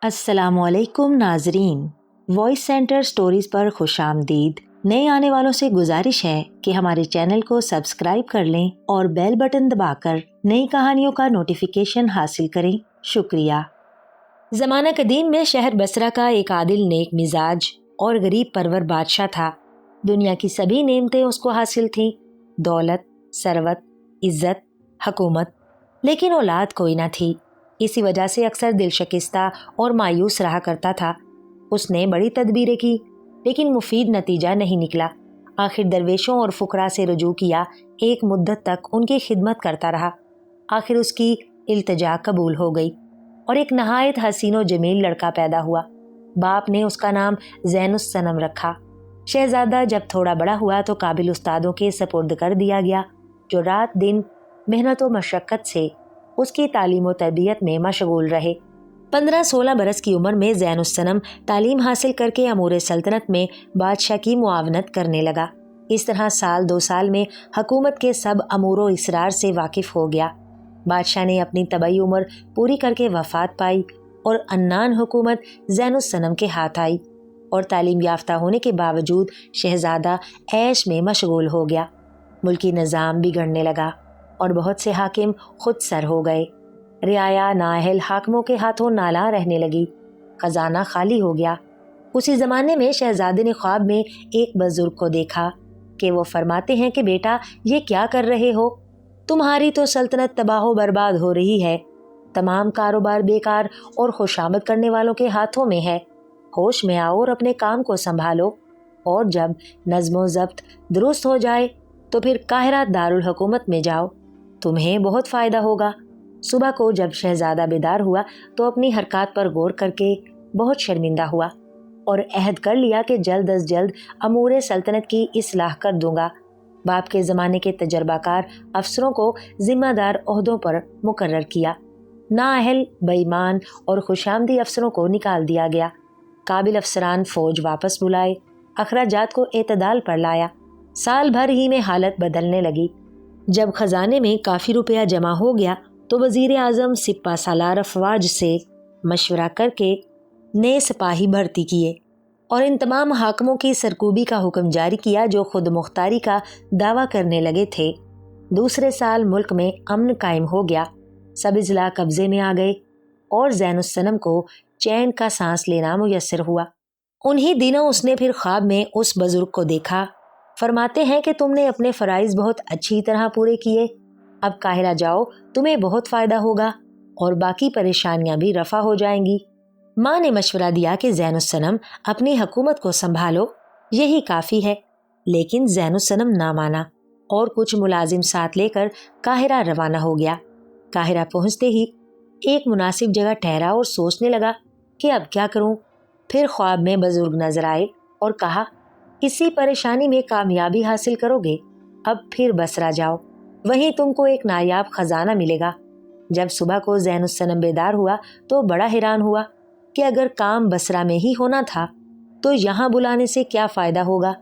अस्सलाम वालेकुम नाजरीन, वॉइस सेंटर स्टोरीज पर खुश आमदीद। नए आने वालों से गुजारिश है कि हमारे चैनल को सब्सक्राइब कर लें और बेल बटन दबाकर नई कहानियों का नोटिफिकेशन हासिल करें। शुक्रिया। ज़माना कदीम में शहर बसरा का एक आदिल, नेक मिजाज और गरीब परवर बादशाह था। दुनिया की सभी नेमतें उसको हासिल थीं, दौलत, सरवत, इज्जत, हकूमत, लेकिन औलाद कोई ना थी। इसी वजह से अक्सर दिलशकिस्ता और मायूस रहा करता था। उसने बड़ी तदबीरें की, लेकिन मुफीद नतीजा नहीं निकला। आखिर दरवेशों और फुकरा से रुजू किया, एक मुद्दत तक उनकी खिदमत करता रहा। आखिर उसकी इल्तिजा कबूल हो गई और एक नहायत हसीन व जमील लड़का पैदा हुआ। बाप ने उसका नाम ज़ैनुस सनम रखा। शहजादा जब थोड़ा बड़ा हुआ तो काबिल उस्तादों के सपुर्द कर दिया गया, जो रात दिन मेहनत व मशक्क़त से उसकी तालीम व तरबियत में मशगूल रहे। 15-16 बरस की उम्र में ज़ैनुस सनम तालीम हासिल करके अमूर सल्तनत में बादशाह की मुआवनत करने लगा। इस तरह साल 2 साल में हुकूमत के सब अमूर इसरार से वाकिफ हो गया। बादशाह ने अपनी तबई उम्र पूरी करके वफात पाई और अन्नान हुकूमत ज़ैनुस सनम के हाथ आई और तालीम याफ्ता होने के बावजूद शहजादा ऐश में मशगूल हो गया। मुल्की निज़ाम बिगड़ने लगा और बहुत से हाकिम खुद सर हो गए। रियाया नाअहल हाकिमों के हाथों नाला रहने लगी। खजाना खाली हो गया। उसी ज़माने में शहजादे ने ख्वाब में एक बुजुर्ग को देखा कि वो फरमाते हैं कि बेटा, ये क्या कर रहे हो? तुम्हारी तो सल्तनत तबाह बर्बाद हो रही है। तमाम कारोबार बेकार और खुशामद करने वालों के हाथों में है। होश में आओ और अपने काम को संभालो, और जब नज़्म ज़ब्त दुरुस्त हो जाए तो फिर काहिरा दारुल हुकूमत में जाओ, तुम्हें बहुत फ़ायदा होगा। सुबह को जब शहजादा बेदार हुआ तो अपनी हरकत पर गौर करके बहुत शर्मिंदा हुआ और अहद कर लिया कि जल्द अज जल्द अमूर सल्तनत की इस्लाह कर दूंगा। बाप के ज़माने के तजर्बाकार अफसरों को जिम्मेदार ओहदों पर मुकर्रर किया। नाअहल, बेईमान और खुशामदी अफसरों को निकाल दिया गया। काबिल अफसरान फ़ौज वापस बुलाए, अखराजात को एतदाल पर लाया। साल भर ही में हालत बदलने लगी। जब खजाने में काफ़ी रुपया जमा हो गया तो वज़ीर आज़म सिपा सालार अफवाज से मशवरा करके नए सिपाही भर्ती किए और इन तमाम हाकिमों की सरकूबी का हुक्म जारी किया जो खुद मुख्तारी का दावा करने लगे थे। दूसरे साल मुल्क में अमन कायम हो गया। सब इजला कब्जे में आ गए और ज़ैनुस सनम को चैन का सांस लेना मुयस्सर हुआ। उन्हीं दिनों उसने फिर ख्वाब में उस बुजुर्ग को देखा। फरमाते हैं कि तुमने अपने फ़राइज़ बहुत अच्छी तरह पूरे किए। अब काहिरा जाओ, तुम्हें बहुत फ़ायदा होगा और बाकी परेशानियां भी रफ़ा हो जाएंगी। माँ ने मशवरा दिया कि ज़ैनुस सनम अपनी हुकूमत को संभालो, यही काफ़ी है। लेकिन ज़ैनुस सनम ना माना और कुछ मुलाजिम साथ लेकर काहिरा रवाना हो गया। काहिरा पहुँचते ही एक मुनासिब जगह ठहरा और सोचने लगा कि अब क्या करूँ। फिर ख्वाब में बुजुर्ग नजर आए और कहा, इसी परेशानी में कामयाबी हासिल करोगे, अब फिर बसरा जाओ, वहीं तुमको एक नायाब खजाना मिलेगा। जब सुबह को ज़ैनुस सनम बेदार हुआ तो बड़ा हैरान हुआ कि अगर काम बसरा में ही होना था तो यहाँ बुलाने से क्या फ़ायदा होगा।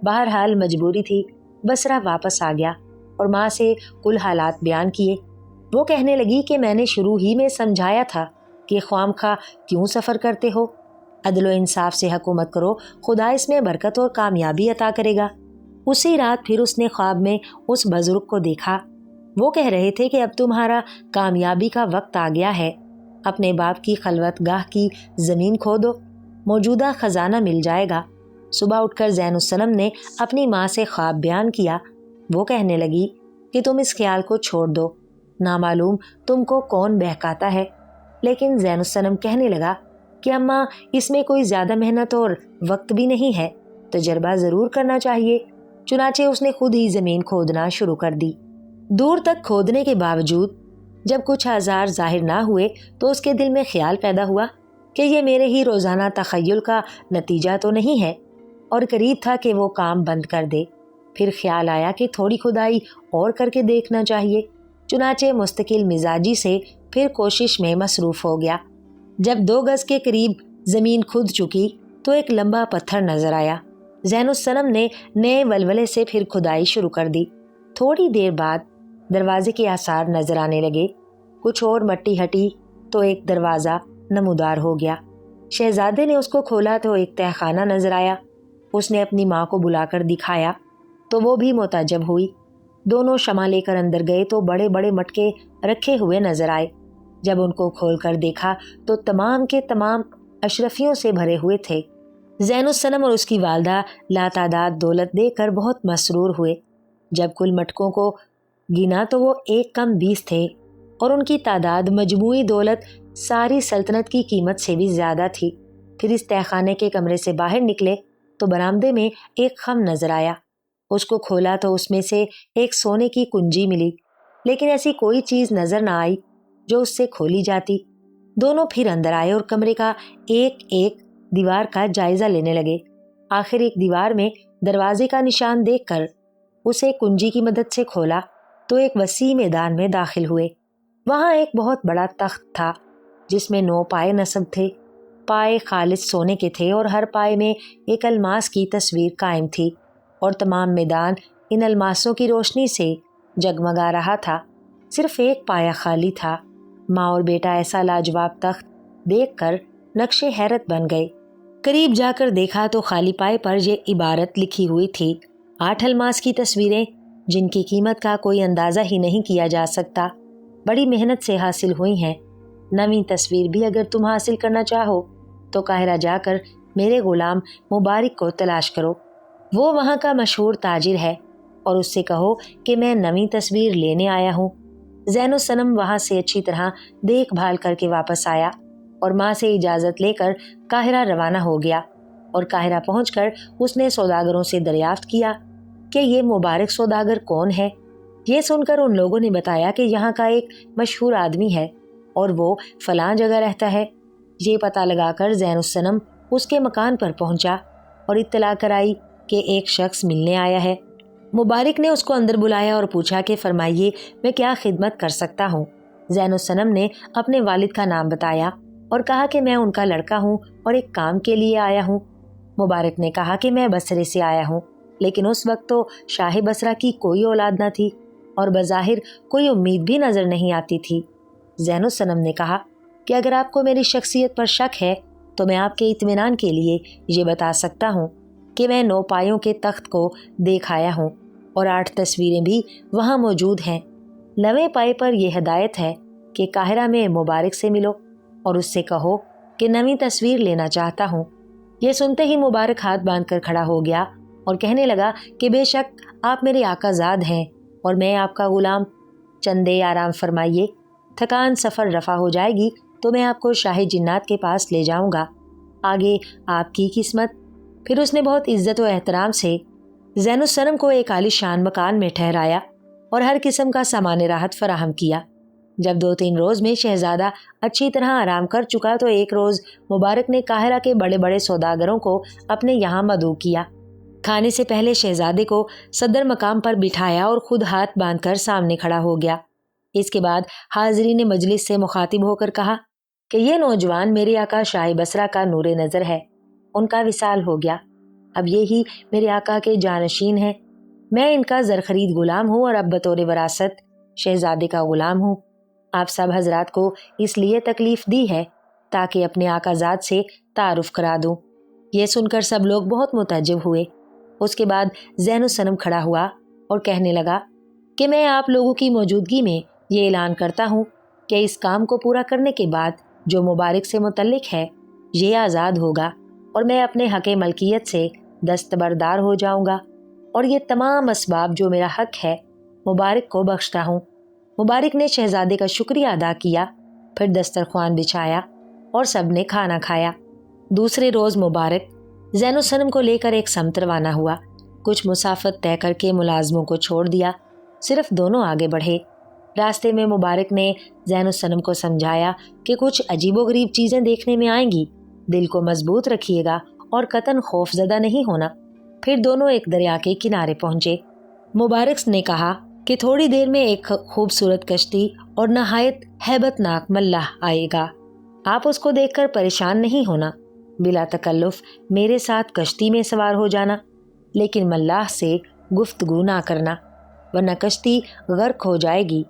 बहरहाल मजबूरी थी, बसरा वापस आ गया और माँ से कुल हालात बयान किए। वो कहने लगी कि मैंने शुरू ही में समझाया था कि ख्वामखा क्यों सफ़र करते हो। अदलो इंसाफ से हुकूमत करो, खुदा इसमें बरकत और कामयाबी अता करेगा। उसी रात फिर उसने ख्वाब में उस बुजुर्ग को देखा। वो कह रहे थे कि अब तुम्हारा कामयाबी का वक्त आ गया है। अपने बाप की खलवत गाह की ज़मीन खोदो, मौजूदा ख़जाना मिल जाएगा। सुबह उठकर ज़ैनुस सनम ने अपनी माँ से ख्वाब बयान किया। वो कहने लगी कि तुम इस ख्याल को छोड़ दो, नामालूम तुमको कौन बहकाता है। लेकिन ज़ैनुस सनम कहने लगा कि अम्मा, इसमें कोई ज़्यादा मेहनत और वक्त भी नहीं है, तजर्बा ज़रूर करना चाहिए। चुनाचे उसने खुद ही ज़मीन खोदना शुरू कर दी। दूर तक खोदने के बावजूद जब कुछ आज़ार ज़ाहिर ना हुए तो उसके दिल में ख्याल पैदा हुआ कि ये मेरे ही रोज़ाना तख़य्युल का नतीजा तो नहीं है, और करीब था कि वो काम बंद कर दे। फिर ख्याल आया कि थोड़ी खुदाई और करके देखना चाहिए। चुनाचे मुस्तकिल मिजाजी से फिर कोशिश में मसरूफ़ हो गया। जब 2 गज़ के करीब ज़मीन खुद चुकी तो एक लंबा पत्थर नज़र आया। ज़ैनुस सनम ने नए वलवले से फिर खुदाई शुरू कर दी। थोड़ी देर बाद दरवाजे के आसार नजर आने लगे। कुछ और मट्टी हटी तो एक दरवाज़ा نمودار ہو گیا۔ شہزادے نے اس کو کھولا تو ایک تہخانہ نظر آیا۔ اس نے اپنی ماں کو بلا کر دکھایا تو وہ بھی متعجب ہوئی۔ دونوں شمع لے کر اندر گئے تو بڑے بڑے مٹکے رکھے ہوئے نظر آئے۔ جب ان کو کھول کر دیکھا تو تمام کے تمام اشرفیوں سے بھرے ہوئے تھے۔ زین الصنم اور اس کی والدہ لاتعداد دولت دے کر بہت مسرور ہوئے۔ جب کل مٹکوں کو گنا تو وہ 1 کم 20 تھے اور ان کی تعداد مجموعی دولت ساری سلطنت کی قیمت سے بھی زیادہ تھی۔ پھر اس تہخانے کے کمرے سے باہر نکلے تو برآمدے میں ایک خم نظر آیا۔ اس کو کھولا تو اس میں سے ایک سونے کی کنجی ملی، لیکن ایسی کوئی چیز نظر نہ آئی جو اس سے کھولی جاتی۔ دونوں پھر اندر آئے اور کمرے کا ایک ایک دیوار کا جائزہ لینے لگے۔ آخر ایک دیوار میں دروازے کا نشان دیکھ کر اسے کنجی کی مدد سے کھولا تو ایک وسیع میدان میں داخل ہوئے۔ وہاں ایک بہت بڑا تخت تھا جس میں 9 پائے نصب تھے۔ پائے خالص سونے کے تھے اور ہر پائے میں ایک الماس کی تصویر قائم تھی اور تمام میدان ان الماسوں کی روشنی سے جگمگا رہا تھا۔ صرف ایک پایا خالی تھا۔ ماں اور بیٹا ایسا لاجواب تخت دیکھ کر نقش حیرت بن گئے۔ قریب جا کر دیکھا تو خالی پائے پر یہ عبارت لکھی ہوئی تھی: 8 الماس کی تصویریں جن کی قیمت کا کوئی اندازہ ہی نہیں کیا جا سکتا، بڑی محنت سے حاصل ہوئی ہیں۔ 9ویں تصویر بھی اگر تم حاصل کرنا چاہو تو قاہرہ جا کر میرے غلام مبارک کو تلاش کرو، وہ وہاں کا مشہور تاجر ہے، اور اس سے کہو کہ میں 9ویں تصویر لینے آیا ہوں۔ زین الصنم وہاں سے اچھی طرح دیکھ بھال کر کے واپس آیا اور ماں سے اجازت لے کر قاہرہ روانہ ہو گیا، اور قاہرہ پہنچ کر اس نے سوداگروں سے دریافت کیا کہ یہ مبارک سوداگر کون ہے۔ یہ سن کر ان لوگوں نے بتایا کہ یہاں کا ایک مشہور آدمی ہے اور وہ فلاں جگہ رہتا ہے۔ یہ پتہ لگا کر زین الصنم اس کے مکان پر پہنچا اور اطلاع کرائی کہ ایک شخص ملنے آیا ہے۔ مبارک نے اس کو اندر بلایا اور پوچھا کہ فرمائیے میں کیا خدمت کر سکتا ہوں۔ زین الصنم نے اپنے والد کا نام بتایا اور کہا کہ میں ان کا لڑکا ہوں اور ایک کام کے لیے آیا ہوں۔ مبارک نے کہا کہ میں بصرے سے آیا ہوں، لیکن اس وقت تو شاہ بصرہ کی کوئی اولاد نہ تھی اور بظاہر کوئی امید بھی نظر نہیں آتی تھی۔ زین الصنم نے کہا کہ اگر آپ کو میری شخصیت پر شک ہے تو میں آپ کے اطمینان کے لیے یہ بتا سکتا ہوں کہ میں 9 پایوں کے تخت کو دیکھ آیا ہوں اور 8 تصویریں بھی وہاں موجود ہیں۔ 9ویں پائے پر یہ ہدایت ہے کہ قاہرہ میں مبارک سے ملو اور اس سے کہو کہ 9ویں تصویر لینا چاہتا ہوں۔ یہ سنتے ہی مبارک ہاتھ باندھ کر کھڑا ہو گیا اور کہنے لگا کہ بے شک آپ میرے آقا زاد ہیں اور میں آپ کا غلام۔ چندے آرام فرمائیے، تھکان سفر رفع ہو جائے گی تو میں آپ کو شاہ جنات کے پاس لے جاؤں گا، آگے آپ کی قسمت۔ پھر اس نے بہت عزت و احترام سے زین الصنم کو ایک عالی شان مکان میں ٹھہرایا اور ہر قسم کا سامان راحت فراہم کیا۔ جب 2-3 روز میں شہزادہ اچھی طرح آرام کر چکا تو ایک روز مبارک نے قاہرہ کے بڑے بڑے سوداگروں کو اپنے یہاں مدعو کیا۔ کھانے سے پہلے شہزادے کو صدر مقام پر بٹھایا اور خود ہاتھ باندھ کر سامنے کھڑا ہو گیا۔ اس کے بعد حاضرین مجلس سے مخاطب ہو کر کہا کہ یہ نوجوان میرے آقا شاہ بصرہ کا نور نظر ہے، ان کا وصال ہو گیا، اب یہی میرے آقا کے جانشین ہیں۔ میں ان کا زرخرید غلام ہوں اور اب بطور وراثت شہزادے کا غلام ہوں۔ آپ سب حضرات کو اس لیے تکلیف دی ہے تاکہ اپنے آقا زاد سے تعارف کرا دوں۔ یہ سن کر سب لوگ بہت متعجب ہوئے۔ اس کے بعد زین الصنم کھڑا ہوا اور کہنے لگا کہ میں آپ لوگوں کی موجودگی میں یہ اعلان کرتا ہوں کہ اس کام کو پورا کرنے کے بعد جو مبارک سے متعلق ہے یہ آزاد ہوگا اور میں اپنے حق ملکیت سے دستبردار ہو جاؤں گا، اور یہ تمام اسباب جو میرا حق ہے مبارک کو بخشتا ہوں۔ مبارک نے شہزادے کا شکریہ ادا کیا، پھر دسترخوان بچھایا اور سب نے کھانا کھایا۔ دوسرے روز مبارک زین الصنم کو لے کر ایک سمت روانہ ہوا۔ کچھ مسافت طے کر کے ملازموں کو چھوڑ دیا، صرف دونوں آگے بڑھے۔ راستے میں مبارک نے زین الصنم کو سمجھایا کہ کچھ عجیب و غریب چیزیں دیکھنے میں آئیں گی، دل کو مضبوط رکھیے گا اور قطعاً خوف زدہ نہیں ہونا۔ پھر دونوں ایک دریا کے کنارے پہنچے۔ مبارک نے کہا کہ تھوڑی دیر میں ایک خوبصورت کشتی اور نہایت ہیبت ناک ملاح آئے گا، آپ اس کو دیکھ کر پریشان نہیں ہونا، بلا تکلف میرے ساتھ کشتی میں سوار ہو جانا، لیکن ملاح سے گفتگو نہ کرنا ورنہ کشتی غرق ہو جائے گی۔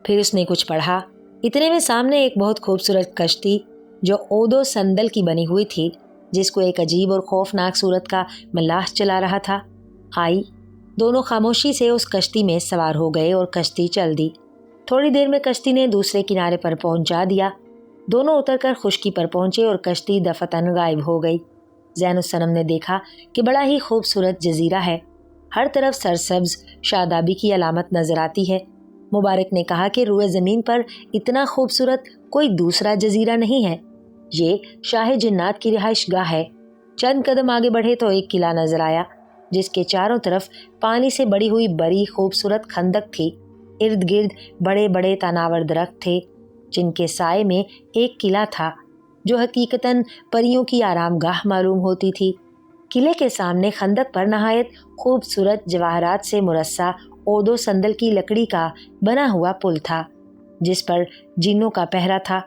پھر اس نے کچھ پڑھا، اتنے میں سامنے ایک بہت خوبصورت کشتی जो ओदो संदल की बनी हुई थी, जिसको एक अजीब और खौफनाक सूरत का मल्लाह चला रहा था, आई। दोनों खामोशी से उस कश्ती में सवार हो गए और कश्ती चल दी। थोड़ी देर में कश्ती ने दूसरे किनारे पर पहुंचा दिया। दोनों उतरकर खुश्की पर पहुंचे और कश्ती दफतन गायब हो गई। ज़ैनुस्सनम ने देखा कि बड़ा ही खूबसूरत जजीरा है। हर तरफ सरसब्ज शादाबी की अलामत नजर आती है। मुबारक ने कहा कि रुए ज़मीन पर इतना खूबसूरत कोई दूसरा जजीरा नहीं है। ये शाह जिन्नात की रिहाइश गाह है। चंद कदम आगे बढ़े तो एक किला नजर आया, जिसके चारों तरफ पानी से बड़ी हुई बड़ी खूबसूरत खंदक थी। इर्द गिर्द बड़े बड़े तनावर दरख्त थे, जिनके साए में एक किला था, जो हकीकतन परियों की आरामगाह मालूम होती थी। किले के सामने खंदक पर नहायत खूबसूरत जवाहरात से मुरस्सा ओदो संदल की लकड़ी का बना हुआ पुल था, जिस पर जिन्नों का पहरा था।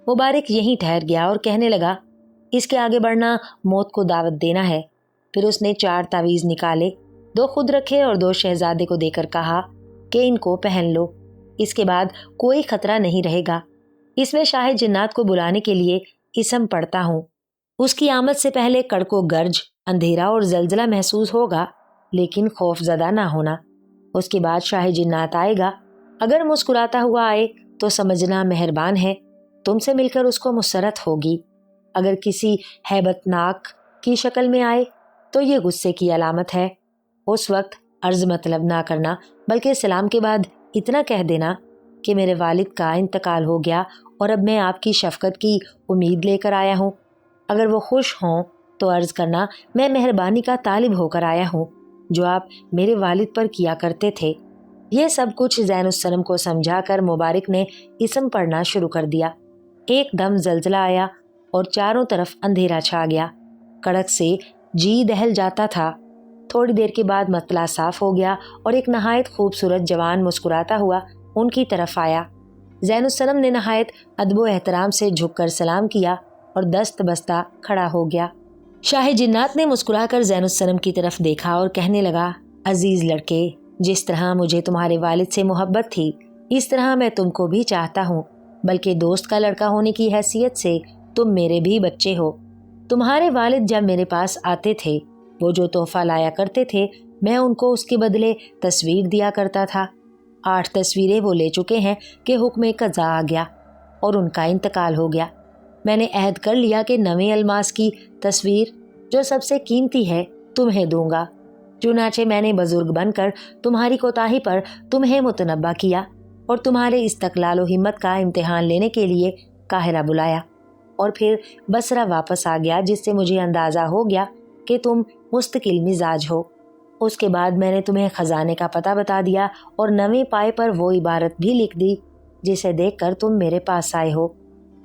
मुबारक यहीं ठहर गया और कहने लगा, इसके आगे बढ़ना मौत को दावत देना है। फिर उसने 4 तावीज़ निकाले, 2 खुद रखे और 2 शहजादे को देकर कहा कि इनको पहन लो। इसके बाद कोई खतरा नहीं रहेगा। इसमें शाह जिन्नात को बुलाने के लिए इसम पढ़ता हूँ। उसकी आमद से पहले कड़को गर्ज, अंधेरा और जलजला महसूस होगा, लेकिन खौफजदा ना होना। उसके बाद शाह जिन्नात आएगा। अगर मुस्कुराता हुआ आए तो समझना मेहरबान है, तुमसे मिलकर उसको मुसरत होगी। अगर किसी हैबतनाक की शक्ल में आए तो ये गुस्से की अलामत है। उस वक्त अर्ज मतलब ना करना, बल्कि सलाम के बाद इतना कह देना कि मेरे वालिद का इंतकाल हो गया और अब मैं आपकी शफकत की उम्मीद लेकर आया हूँ। अगर वो खुश हों तो अर्ज़ करना, मैं मेहरबानी का तालिब होकर आया हूँ, जो आप मेरे वालिद पर किया करते थे। यह सब कुछ ज़ैनुस्सनम को समझाकर मुबारक ने इसम पढ़ना शुरू कर दिया। एकदम जलजला आया और चारों तरफ अंधेरा छा गया। कड़क से जी दहल जाता था। थोड़ी देर के बाद मतला साफ हो गया और एक नहायत खूबसूरत जवान मुस्कुराता हुआ उनकी तरफ आया। ज़ैनुस्सनम ने नहायत अदब एहतराम से झुककर सलाम किया और दस्त बस्ता खड़ा हो गया। शाह जिन्नात ने मुस्कुराकर ज़ैनुस्सनम की तरफ देखा और कहने लगा, अजीज लड़के, जिस तरह मुझे तुम्हारे वालिद से मोहब्बत थी, इस तरह मैं तुमको भी चाहता हूँ। बल्कि दोस्त का लड़का होने की हैसियत से तुम मेरे भी बच्चे हो। तुम्हारे वालिद जब मेरे पास आते थे, वो जो तोहफा लाया करते थे, मैं उनको उसके बदले तस्वीर दिया करता था। 8 तस्वीरें वो ले चुके हैं कि हुक्म कज़ा आ गया और उनका इंतकाल हो गया। मैंने अहद कर लिया कि नवे अलमास की तस्वीर, जो सबसे कीमती है, तुम्हें दूंगा। चुनाचे मैंने बुजुर्ग बनकर तुम्हारी कोताही पर तुम्हें मुतनब्बा किया और तुम्हारे इस्तकलाल व हिम्मत का इम्तिहान लेने के लिए काहिरा बुलाया और फिर बसरा वापस आ गया, जिससे मुझे अंदाज़ा हो गया कि तुम मुस्तकिल मिजाज हो। उसके बाद मैंने तुम्हें ख़जाने का पता बता दिया और नवे पाए पर वो इबारत भी लिख दी जिसे देखकर तुम मेरे पास आए हो।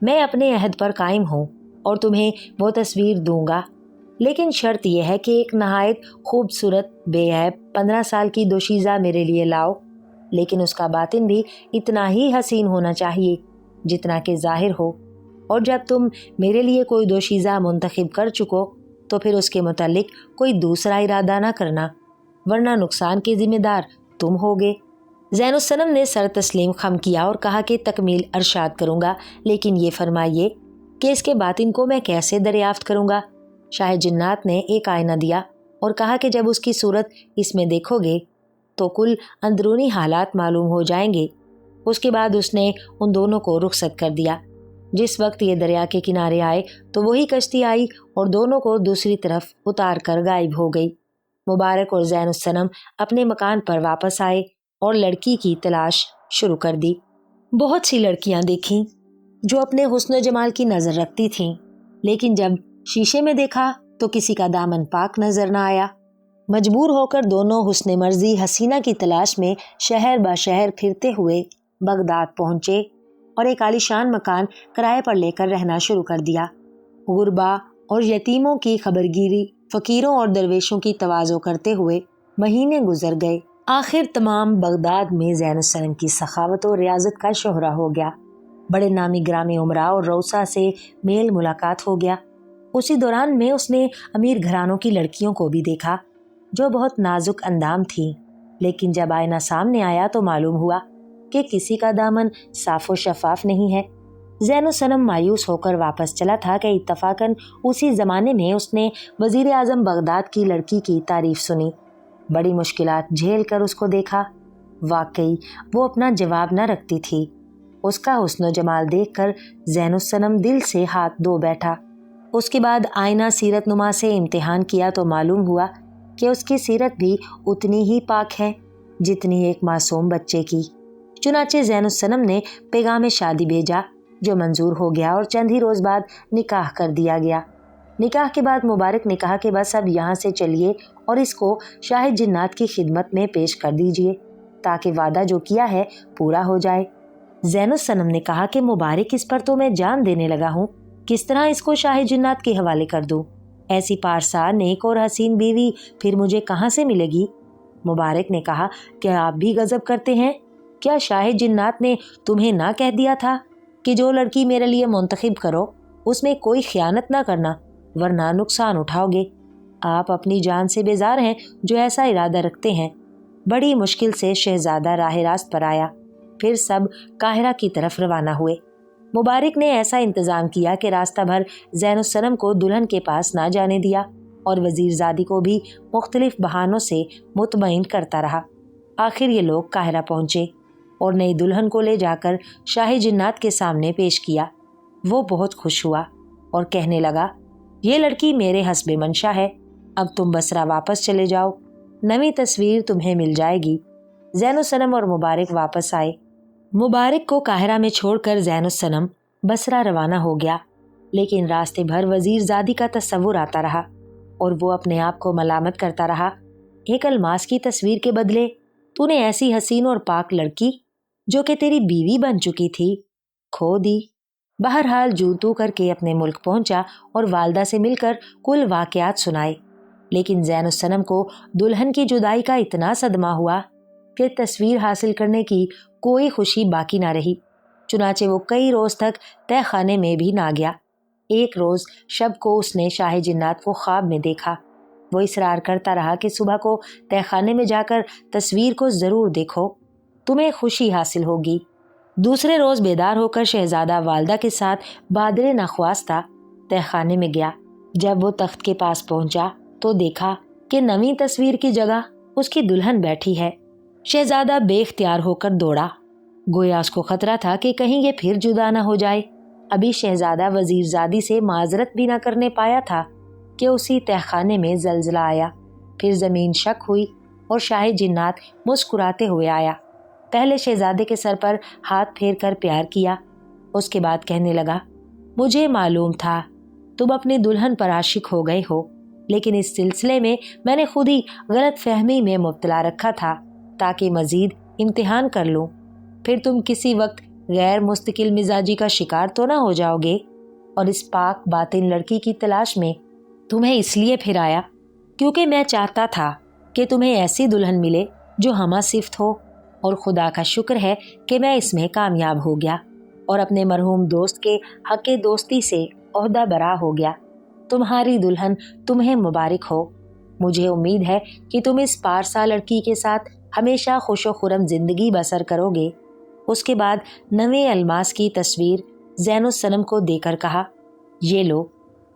मैं अपने अहद पर कायम हूँ और तुम्हें वो तस्वीर दूंगा, लेकिन शर्त यह है कि एक नहायत खूबसूरत बेऐब 15 साल की दोशीज़ा मेरे लिए लाओ, लेकिन उसका बातिन भी इतना ही हसीन होना चाहिए जितना कि ज़ाहिर हो। और जब तुम मेरे लिए कोई दोशीज़ा मुंतखब कर चुको तो फिर उसके मुतालिक कोई दूसरा इरादा ना करना, वरना नुकसान के ज़िम्मेदार तुम होगे। ज़ैनुस्सनम ने सर तस्लीम खम किया और कहा कि तकमील अरशाद करूँगा, लेकिन ये फरमाइए कि इसके बातिन को मैं कैसे दरियाफ्त करूँगा। शाह जिन्नात ने एक आईना दिया और कहा कि जब उसकी सूरत इसमें देखोगे तो कुल अंदरूनी हालात मालूम हो जाएंगे। उसके बाद उसने उन दोनों को रुखसत कर दिया। जिस वक्त ये दरिया के किनारे आए तो वही कश्ती आई और दोनों को दूसरी तरफ उतार कर गायब हो गई। मुबारक और ज़ैनुस्सनम अपने मकान पर वापस आए और लड़की की तलाश शुरू कर दी। बहुत सी लड़कियां देखीं जो अपने हुस्न जमाल की नज़र रखती थीं, लेकिन जब शीशे में देखा तो किसी का दामन पाक नजर न आया। मजबूर होकर दोनों हुस्न मर्जी हसीना की तलाश में शहर ब शहर फिरते हुए बगदाद पहुंचे और एक आलीशान मकान किराए पर लेकर रहना शुरू कर दिया। गुरबा और यतीमों की खबरगिरी, फ़कीरों और दरवेशों की तवाज़ो करते हुए महीने गुजर गए। आखिर तमाम बगदाद में ज़ैनुस्सनम की सखावत और रियाजत का शोहरा हो गया। बड़े नामी ग्रामी उमरा और रौसा से मेल मुलाकात हो गया। उसी दौरान में उसने अमीर घरानों की लड़कियों को भी देखा जो बहुत नाजुक अंदाम थीं, लेकिन जब आईना सामने आया तो मालूम हुआ कि किसी का दामन साफ व शफाफ नहीं है। ज़ैन सनम मायूस होकर वापस चला था कि इत्तफाकन उसी ज़माने में उसने वज़ीर आज़म बगदाद की लड़की की तारीफ सुनी। बड़ी मुश्किलात झेल कर उसको देखा। वाकई वो अपना जवाब न रखती थी। उसका हुस्न जमाल देखकर ज़ैन सनम दिल से हाथ धो बैठा। उसके बाद आईना सीरत नुमा से इम्तिहान किया तो मालूम हुआ कि उसकी सीरत भी उतनी ही पाक है जितनी एक मासूम बच्चे की। चुनाचे ज़ैन सनम ने पैगाम शादी भेजा जो मंजूर हो गया और चंद ही रोज़ बाद निकाह कर दिया गया। निकाह के बाद मुबारक ने कहा कि बस अब यहाँ से चलिए और इसको शाह जिन्नात की खिदमत में पेश कर दीजिए ताकि वादा जो किया है पूरा हो जाए। ज़ैन सनम ने कहा कि मुबारक, इस पर तो मैं जान देने लगा हूँ, किस तरह इसको शाह जिन्नात के हवाले कर दूँ? ऐसी पारसा नेक और हसीन बीवी फिर मुझे कहाँ से मिलेगी? मुबारक ने कहा कि आप भी गजब करते हैं। क्या शाह जिन्नात ने तुम्हें ना कह दिया था कि जो लड़की मेरे लिए मुंतखब करो उसमें कोई खयानत ना करना वरना नुकसान उठाओगे? आप अपनी जान से बेजार हैं जो ऐसा इरादा रखते हैं। बड़ी मुश्किल से शहजादा राह रास्त पर आया। फिर सब काहिरा की तरफ रवाना हुए। मुबारक ने ऐसा इंतज़ाम किया कि रास्ता भर ज़ैन सनम को दुल्हन के पास ना जाने दिया और वज़ीरज़ादी को भी मुख्तलिफ बहानों से मुतमईन करता रहा। आखिर ये लोग काहिरा पहुँचे और नई दुल्हन को ले जाकर शाह जिन्नात के सामने पेश किया। वो बहुत खुश हुआ और कहने लगा, ये लड़की मेरे हस्बे मंशा है, अब तुम बसरा वापस चले जाओ, नवी तस्वीर तुम्हें मिल जाएगी। ज़ैन सनम और मुबारक वापस आए। मुबारक को काहिरा में छोड़कर ज़ैन सनम बसरा रवाना हो गया, लेकिन रास्ते भर वज़ीरज़ादी का तस्वुर आता रहा और वो अपने आप को मलामत करता रहा। एक अलमास की तस्वीर के बदले तूने ऐसी हसीन और पाक लड़की जो कि तेरी बीवी बन चुकी थी खो दी। बहरहाल जू तू करके अपने मुल्क पहुंचा और वालदा से मिलकर कुल वाक़यात सुनाए, लेकिन ज़ैन सनम को दुल्हन की जुदाई का इतना सदमा हुआ कि तस्वीर हासिल करने की कोई खुशी बाकी ना रही। चुनाचे वो कई रोज़ तक तय खाने में भी ना गया। एक रोज़ शब को उसने शाह जिन्नात को ख्वाब में देखा। वो इसरार करता रहा कि सुबह को तय खाने में जाकर तस्वीर को ज़रूर देखो, तुम्हें खुशी हासिल होगी। दूसरे रोज़ बेदार होकर शहजादा वालदा के साथ बादरे नख्वास्ता तय खाने में गया। जब वो तख्त के पास पहुंचा तो देखा कि नवी तस्वीर की जगह उसकी दुल्हन बैठी है। शहजादा बेख्तियार होकर दौड़ा, गोया उसको खतरा था कि कहीं ये फिर जुदा ना हो जाए। अभी शहजादा वज़ीरज़ादी से माजरत भी ना करने पाया था कि उसी तहखाने में जलजला आया। फिर ज़मीन शक हुई और शाह जिन्नात मुस्कुराते हुए आया। पहले शहजादे के सर पर हाथ फेर कर प्यार किया, उसके बाद कहने लगा, मुझे मालूम था तुम अपनी दुल्हन पर आशिक हो गए हो, लेकिन इस सिलसिले में मैंने खुद ही गलत फहमी में मुब्तला रखा था ताकि मज़ीद इम्तिहान कर लूँ। फिर तुम किसी वक्त गैर मुस्तकिल मिजाजी का शिकार तो ना हो जाओगे। और इस पाक बातिन लड़की की तलाश में तुम्हें इसलिए फिर आया क्योंकि मैं चाहता था कि तुम्हें ऐसी दुल्हन मिले जो हमा सिफ्त हो, और खुदा का शुक्र है कि मैं इसमें कामयाब हो गया और अपने मरहूम दोस्त के हक़े दोस्ती से ओहदा बरा हो गया। तुम्हारी दुल्हन तुम्हें मुबारक हो। मुझे उम्मीद है कि तुम इस पारसा लड़की के साथ हमेशा खुश व खुरम ज़िंदगी बसर करोगे। उसके बाद नवे अलमास की तस्वीर ज़ैन सनम को देकर कहा, ये लो,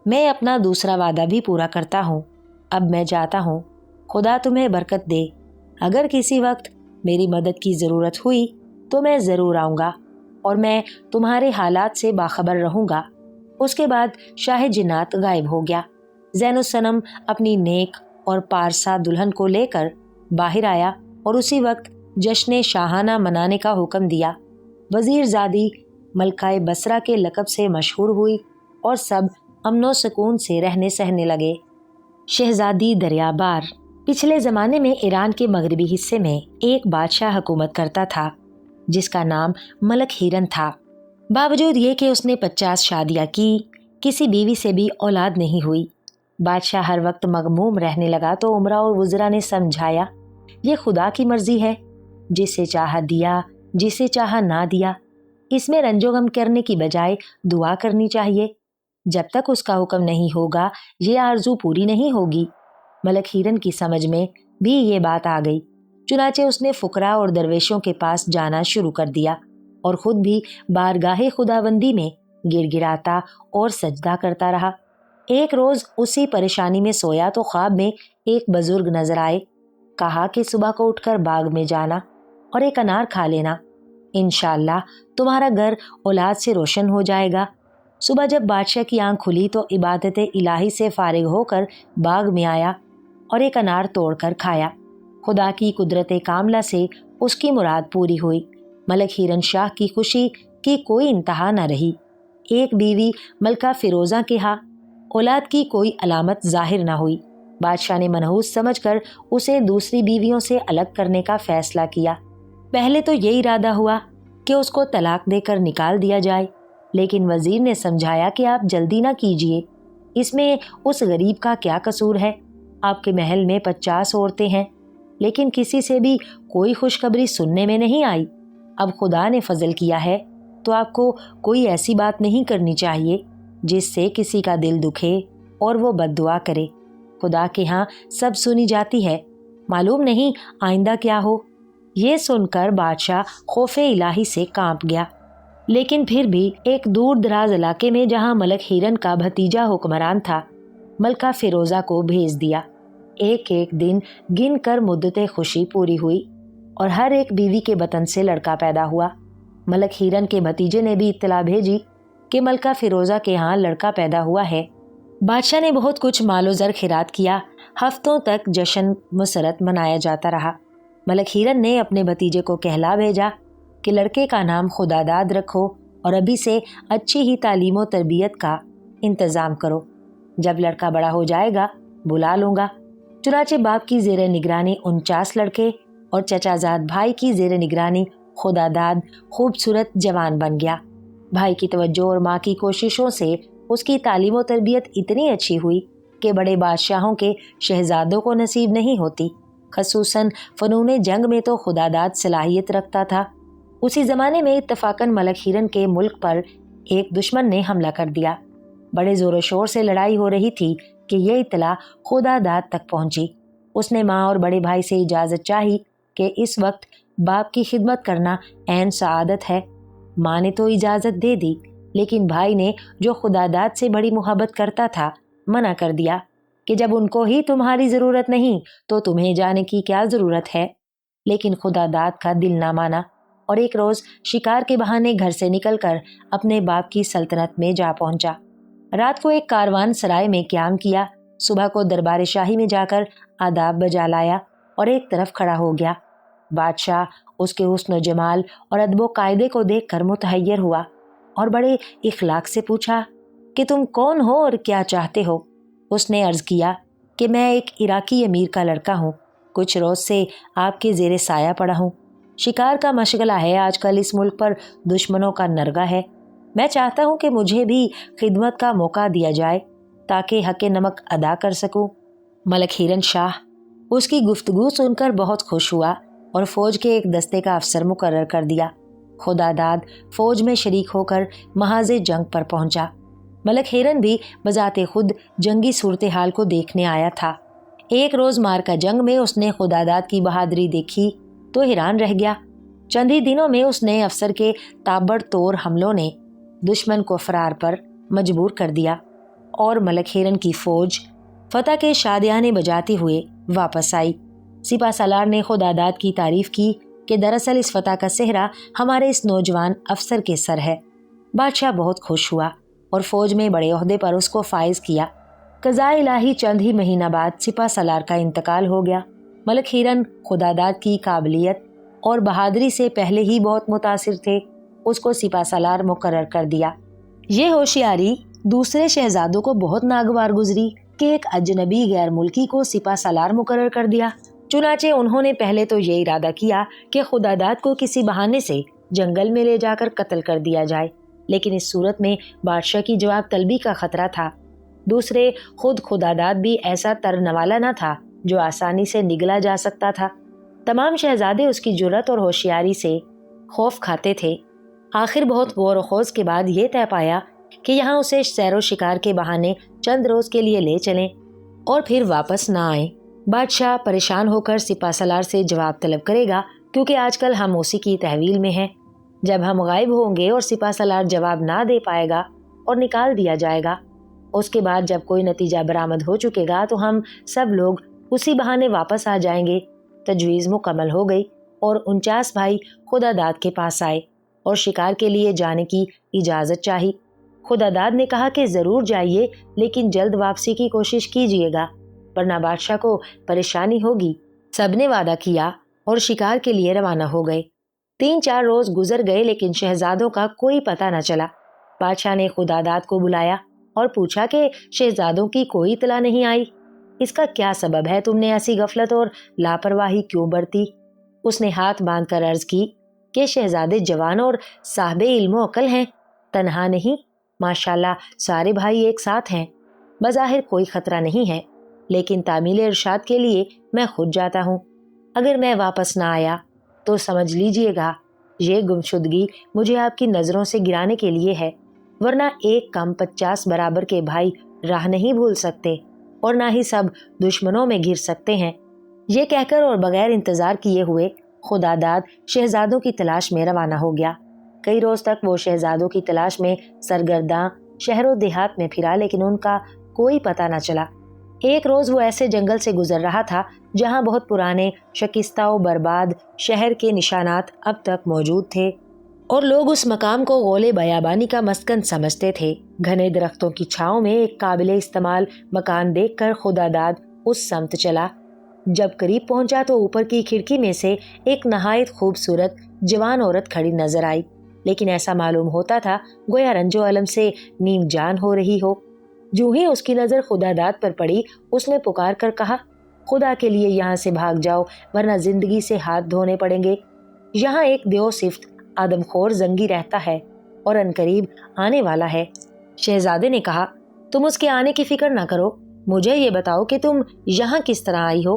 मैं अपना दूसरा वादा भी पूरा करता हूँ। अब मैं जाता हूँ, खुदा तुम्हें बरकत दे। अगर किसी वक्त मेरी मदद की ज़रूरत हुई तो मैं ज़रूर आऊँगा और मैं तुम्हारे हालात से बाखबर रहूँगा। उसके बाद शाह जिन्नात गायब हो गया। ज़ैन सनम अपनी नेक और पारसा दुल्हन को लेकर बाहर आया और उसी वक्त जश्न शाहाना मनाने का हुक्म दिया। वज़ीरज़ादी मलकाए बसरा के लक़ब से मशहूर हुई और सब अमनो सुकून से रहने सहने लगे। शहज़ादी दरियाबार। पिछले ज़माने में ईरान के मगरबी हिस्से में एक बादशाह हुकूमत करता था जिसका नाम मलक हीरन था। बावजूद ये कि उसने 50 शादियाँ की, किसी बीवी से भी औलाद नहीं हुई। बादशाह हर वक्त मगमूम रहने लगा तो उमरा और वज़रा ने समझाया, ये खुदा की मर्जी है, जिसे चाहा दिया, जिसे चाहा ना दिया। इसमें रंजो गम करने की बजाय दुआ करनी चाहिए। जब तक उसका हुक्म नहीं होगा ये आरजू पूरी नहीं होगी। मलक हीरन की समझ में भी ये बात आ गई। चुनाचे उसने फुकरा और दरवेशों के पास जाना शुरू कर दिया और खुद भी बारगाहे खुदाबंदी में गिड़ गिड़ाता और सजदा करता रहा। एक रोज उसी परेशानी में सोया तो ख्वाब में एक बुजुर्ग नजर आए। कहा कि सुबह को उठकर बाग में जाना और एक अनार खा लेना, इंशाअल्लाह तुम्हारा घर औलाद से रोशन हो जाएगा। सुबह जब बादशाह की आंख खुली तो इबादत इलाही से फारिग होकर बाग में आया और एक अनार तोड़कर खाया। खुदा की कुदरत कामला से उसकी मुराद पूरी हुई। मलक हिरन शाह की खुशी की कोई इंतहा न रही। एक बीवी मलका फिरोजा के यहाँ औलाद की कोई अलामत जाहिर न हुई। बादशाह ने मनहूस समझकर उसे दूसरी बीवियों से अलग करने का फैसला किया। पहले तो ये इरादा हुआ कि उसको तलाक देकर निकाल दिया जाए, लेकिन वजीर ने समझाया कि आप जल्दी ना कीजिए, इसमें उस गरीब का क्या कसूर है। आपके महल में 50 औरतें हैं, लेकिन किसी से भी कोई खुशखबरी सुनने में नहीं आई। अब खुदा ने फजल किया है तो आपको कोई ऐसी बात नहीं करनी चाहिए जिससे किसी का दिल दुखे और वो बद्दुआ करे। खुदा के यहाँ सब सुनी जाती है, मालूम नहीं आइंदा क्या हो। ये सुनकर बादशाह खौफे इलाही से कांप गया, लेकिन फिर भी एक दूर दराज इलाके में जहाँ मलक हिरन का भतीजा हुक्मरान था, मलका फिरोजा को भेज दिया। एक एक दिन गिन कर मुद्दत खुशी पूरी हुई और हर एक बीवी के बतन से लड़का पैदा हुआ। मलक हिरन के भतीजे ने भी इत्तला भेजी कि मलका फिरोजा के यहाँ लड़का पैदा हुआ है। बादशाह ने बहुत कुछ मालो ज़र खिरात किया। हफ्तों तक जश्न मुसरत मनाया जाता रहा। मलक हिरन ने अपने भतीजे को कहला भेजा कि लड़के का नाम खुदादाद रखो और अभी से अच्छी ही तालीम व तरबियत का इंतज़ाम करो। जब लड़का बड़ा हो जाएगा बुला लूँगा। चुनाचे बाप की ज़ेर निगरानी 49 लड़के और चचाजाद भाई की ज़ेर निगरानी खुदादाद खूबसूरत जवान बन गया। भाई की तवज्जो और माँ की कोशिशों से उसकी तालीम व तरबियत इतनी अच्छी हुई कि बड़े बादशाहों के शहजादों को नसीब नहीं होती। खसूसन फ़नून जंग में तो खुदादाद सलाहियत रखता था। उसी ज़माने में इत्तफाकन मलक हिरन के मुल्क पर एक दुश्मन ने हमला कर दिया। बड़े ज़ोर शोर से लड़ाई हो रही थी कि यह इत्तला खुदादाद तक पहुंची। उसने माँ और बड़े भाई से इजाज़त चाही कि इस वक्त बाप की खिदमत करना ऐन सआदत है। माँ ने तो इजाज़त दे दी, लेकिन भाई ने, जो खुदादाद से बड़ी मोहब्बत करता था, मना कर दिया कि जब उनको ही तुम्हारी ज़रूरत नहीं तो तुम्हें जाने की क्या ज़रूरत है। लेकिन खुदादाद का दिल ना माना और एक रोज़ शिकार के बहाने घर से निकलकर अपने बाप की सल्तनत में जा पहुंचा। रात को एक कारवान सराय में क़याम किया। सुबह को दरबार शाही में जाकर आदाब बजा लाया और एक तरफ खड़ा हो गया। बादशाह उसके हुस्न जमाल और अदबो कायदे को देखकर मुतहय्यर हुआ और बड़े इखलाक से पूछा कि तुम कौन हो और क्या चाहते हो। उसने अर्ज़ किया कि मैं एक इराकी अमीर का लड़का हूँ, कुछ रोज़ से आपके ज़ेरे साया पड़ा हूँ। शिकार का मशगला है, आजकल इस मुल्क पर दुश्मनों का नरगा है। मैं चाहता हूँ कि मुझे भी खिदमत का मौका दिया जाए ताकि हक़ नमक अदा कर सकूँ। मलक हिरन शाह उसकी गुफ्तगू सुनकर बहुत खुश हुआ और फ़ौज के एक दस्ते का अफसर मुकर्रर कर दिया। खुदादाद फ़ौज में शरीक होकर महाज़े जंग पर पहुंचा। मलक हिरन भी बजाते खुद जंगी सूरत हाल को देखने आया था। एक रोज़ मारका जंग में उसने खुदादाद की बहादुरी देखी तो हैरान रह गया। चंद ही दिनों में उसने अफसर के ताबड़तोड़ हमलों ने दुश्मन को फरार पर मजबूर कर दिया और मलक हिरन की फ़ौज फतह के शादियाने बजाते हुए वापस आई। सिपा सालार ने खुदादाद की तारीफ़ की कि दरअसल इस फतह का सेहरा हमारे इस नौजवान अफसर के सर है। बादशाह बहुत खुश हुआ और फ़ौज में बड़े ओहदे पर उसको फाइज किया। कज़ा इलाही चंद ही महीना बाद सिपा सालार का इंतकाल हो गया। मलक हिरन खुदादाद की काबिलियत और बहादुरी से पहले ही बहुत मुतासिर थे। उसको सिपा सालार मुकर्रर कर दिया। ये होशियारी दूसरे शहजादों को बहुत नागवार गुजरी कि एक अजनबी गैर मुल्की को सिपा सालार मुकर्रर कर दिया। चुनाचे उन्होंने पहले तो ये इरादा किया कि खुदादाद को किसी बहाने से जंगल में ले जाकर कत्ल कर दिया जाए, लेकिन इस सूरत में बादशाह की जवाब तलबी का खतरा था। दूसरे, खुद खुदादाद भी ऐसा तरनवाला न था जो आसानी से निगला जा सकता था। तमाम शहजादे उसकी जुर्रत और होशियारी से खौफ खाते थे। आखिर बहुत गौर खोज के बाद ये तय पाया कि यहाँ उसे सैरो शिकार के बहाने चंद रोज़ के लिए ले चलें और फिर वापस ना आए। बादशाह परेशान होकर सिपा सालार से जवाब तलब करेगा, क्योंकि आजकल हम उसी की तहवील में हैं। जब हम गायब होंगे और सिपा सलार जवाब ना दे पाएगा और निकाल दिया जाएगा, उसके बाद जब कोई नतीजा बरामद हो चुकेगा तो हम सब लोग उसी बहाने वापस आ जाएंगे। तजवीज़ मुकम्मल हो गई और 49 भाई खुदादाद के पास आए और शिकार के लिए जाने की इजाज़त चाही। खुदादाद ने कहा कि ज़रूर जाइए, लेकिन जल्द वापसी की कोशिश कीजिएगा, वरना बादशाह को परेशानी होगी। सबने वादा किया और शिकार के लिए रवाना हो गए। 3-4 रोज गुजर गए, लेकिन शहजादों का कोई पता न चला। बादशाह ने खुदादाद को बुलाया और पूछा कि शहजादों की कोई इतला नहीं आई। इसका क्या सबब है? तुमने ऐसी गफलत और लापरवाही क्यों बरती? उसने हाथ बांधकर अर्ज की कि शहजादे जवान और साहिबे इल्मो अकल हैं, तन्हा नहीं, माशाल्लाह सारे भाई एक साथ हैं। बज़ाहिर कोई खतरा नहीं है, लेकिन तामील इरशाद के लिए मैं खुद जाता हूँ। अगर मैं वापस ना आया तो समझ लीजिएगा ये गुमशुदगी मुझे आपकी नज़रों से गिराने के लिए है, वरना एक कम 50 बराबर के भाई राह नहीं भूल सकते और ना ही सब दुश्मनों में घिर सकते हैं। ये कहकर और बगैर इंतजार किए हुए खुदादाद शहजादों की तलाश में रवाना हो गया। कई रोज तक वो शहजादों की तलाश में सरगर्दा शहरों देहात में फिरा, लेकिन उनका कोई पता न चला। एक रोज वो ऐसे जंगल से गुजर रहा था जहां बहुत पुराने शकिस्ता व बर्बाद शहर के निशानात अब तक मौजूद थे और लोग उस मकाम को गोले बयाबानी का मस्कन समझते थे। घने दरख्तों की छांव में एक काबिले इस्तेमाल मकान देखकर खुदादाद उस समत चला। जब करीब पहुंचा तो ऊपर की खिड़की में से एक नहायत खूबसूरत जवान औरत खड़ी नजर आई, लेकिन ऐसा मालूम होता था गोया रंजो अलम से नीम जान हो रही हो। जो ही उसकी नजर खुदादाद पर पड़ी, उसने पुकार कर कहा, खुदा के लिए यहाँ से भाग जाओ, वरना जिंदगी से हाथ धोने पड़ेंगे। यहाँ एक देवसिफ्त आदमखोर जंगी रहता है और अनकरीब आने वाला है। शहजादे ने कहा, तुम उसके आने की फिक्र ना करो, मुझे ये बताओ कि तुम यहाँ किस तरह आई हो?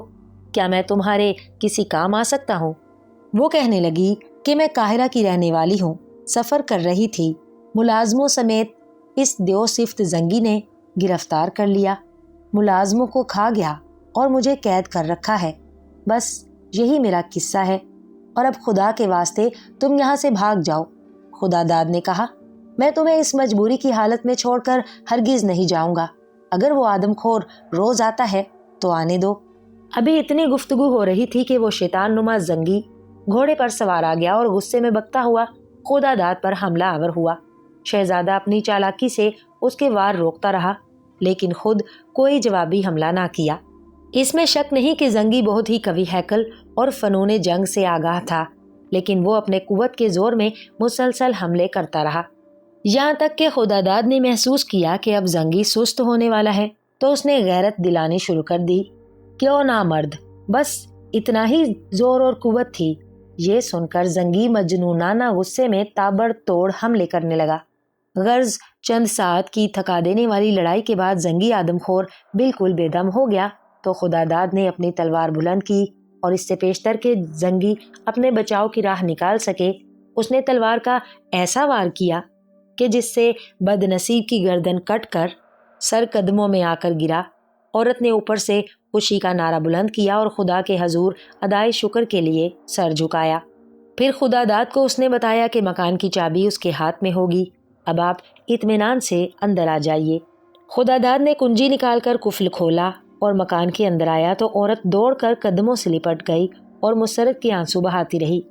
क्या मैं तुम्हारे किसी काम आ सकता हूँ? वो कहने लगी कि मैं काहिरा की रहने वाली हूँ, सफ़र कर रही थी। मुलाजमों समेत इस देवसिफ्त जंगी ने गिरफ्तार कर लिया, मुलाजमों को खा गया और मुझे कैद कर रखा है। बस यही मेरा किस्सा है और अब खुदा के वास्ते तुम यहाँ से भाग जाओ। खुदादाद ने कहा, मैं तुम्हें इस मजबूरी की हालत में छोड़कर हरगिज नहीं जाऊंगा। अगर वो आदमखोर रोज आता है तो आने दो। अभी इतनी गुफ्तगू हो रही थी कि वो शैतान नुमा जंगी घोड़े पर सवार आ गया और गुस्से में बकता हुआ खुदादाद पर हमला आवर हुआ। शहजादा अपनी चालाकी से उसके वार रोकता रहा, लेकिन खुद कोई जवाबी हमला ना किया। इसमें शक नहीं कि जंगी बहुत ही कवि हैकल और फनूने जंग से आगाह था, लेकिन वो अपने कुव्वत के जोर में मुसलसल हमले करता रहा। यहाँ तक कि खुदादाद ने महसूस किया कि अब जंगी सुस्त होने वाला है, तो उसने गैरत दिलानी शुरू कर दी। क्यों ना मर्द, बस इतना ही जोर और कुव्वत थी। ये सुनकर जंगी मजनूनाना गुस्से में ताबड़तोड़ हमले करने लगा। गर्ज चंद सात की थका देने वाली लड़ाई के बाद जंगी आदमखोर बिल्कुल बेदम हो गया तो खुदादाद ने अपनी तलवार बुलंद की और इससे पेशतर के जंगी अपने बचाव की राह निकाल सके, उसने तलवार का ऐसा वार किया कि जिससे बदनसीब की गर्दन कटकर सर कदमों में आकर गिरा। औरत ने ऊपर से खुशी का नारा बुलंद किया और खुदा के हजूर अदाए शुक्र के लिए सर झुकाया। फिर खुदादाद को उसने बताया कि मकान की चाबी उसके हाथ में होगी, अब आप इत्मीनान से अंदर आ जाइए। खुदादाद ने कुंजी निकालकर कुफल खोला और मकान के अंदर आया तो औरत दौड़कर कदमों से लिपट गई और मुसरत के आंसू बहाती रही।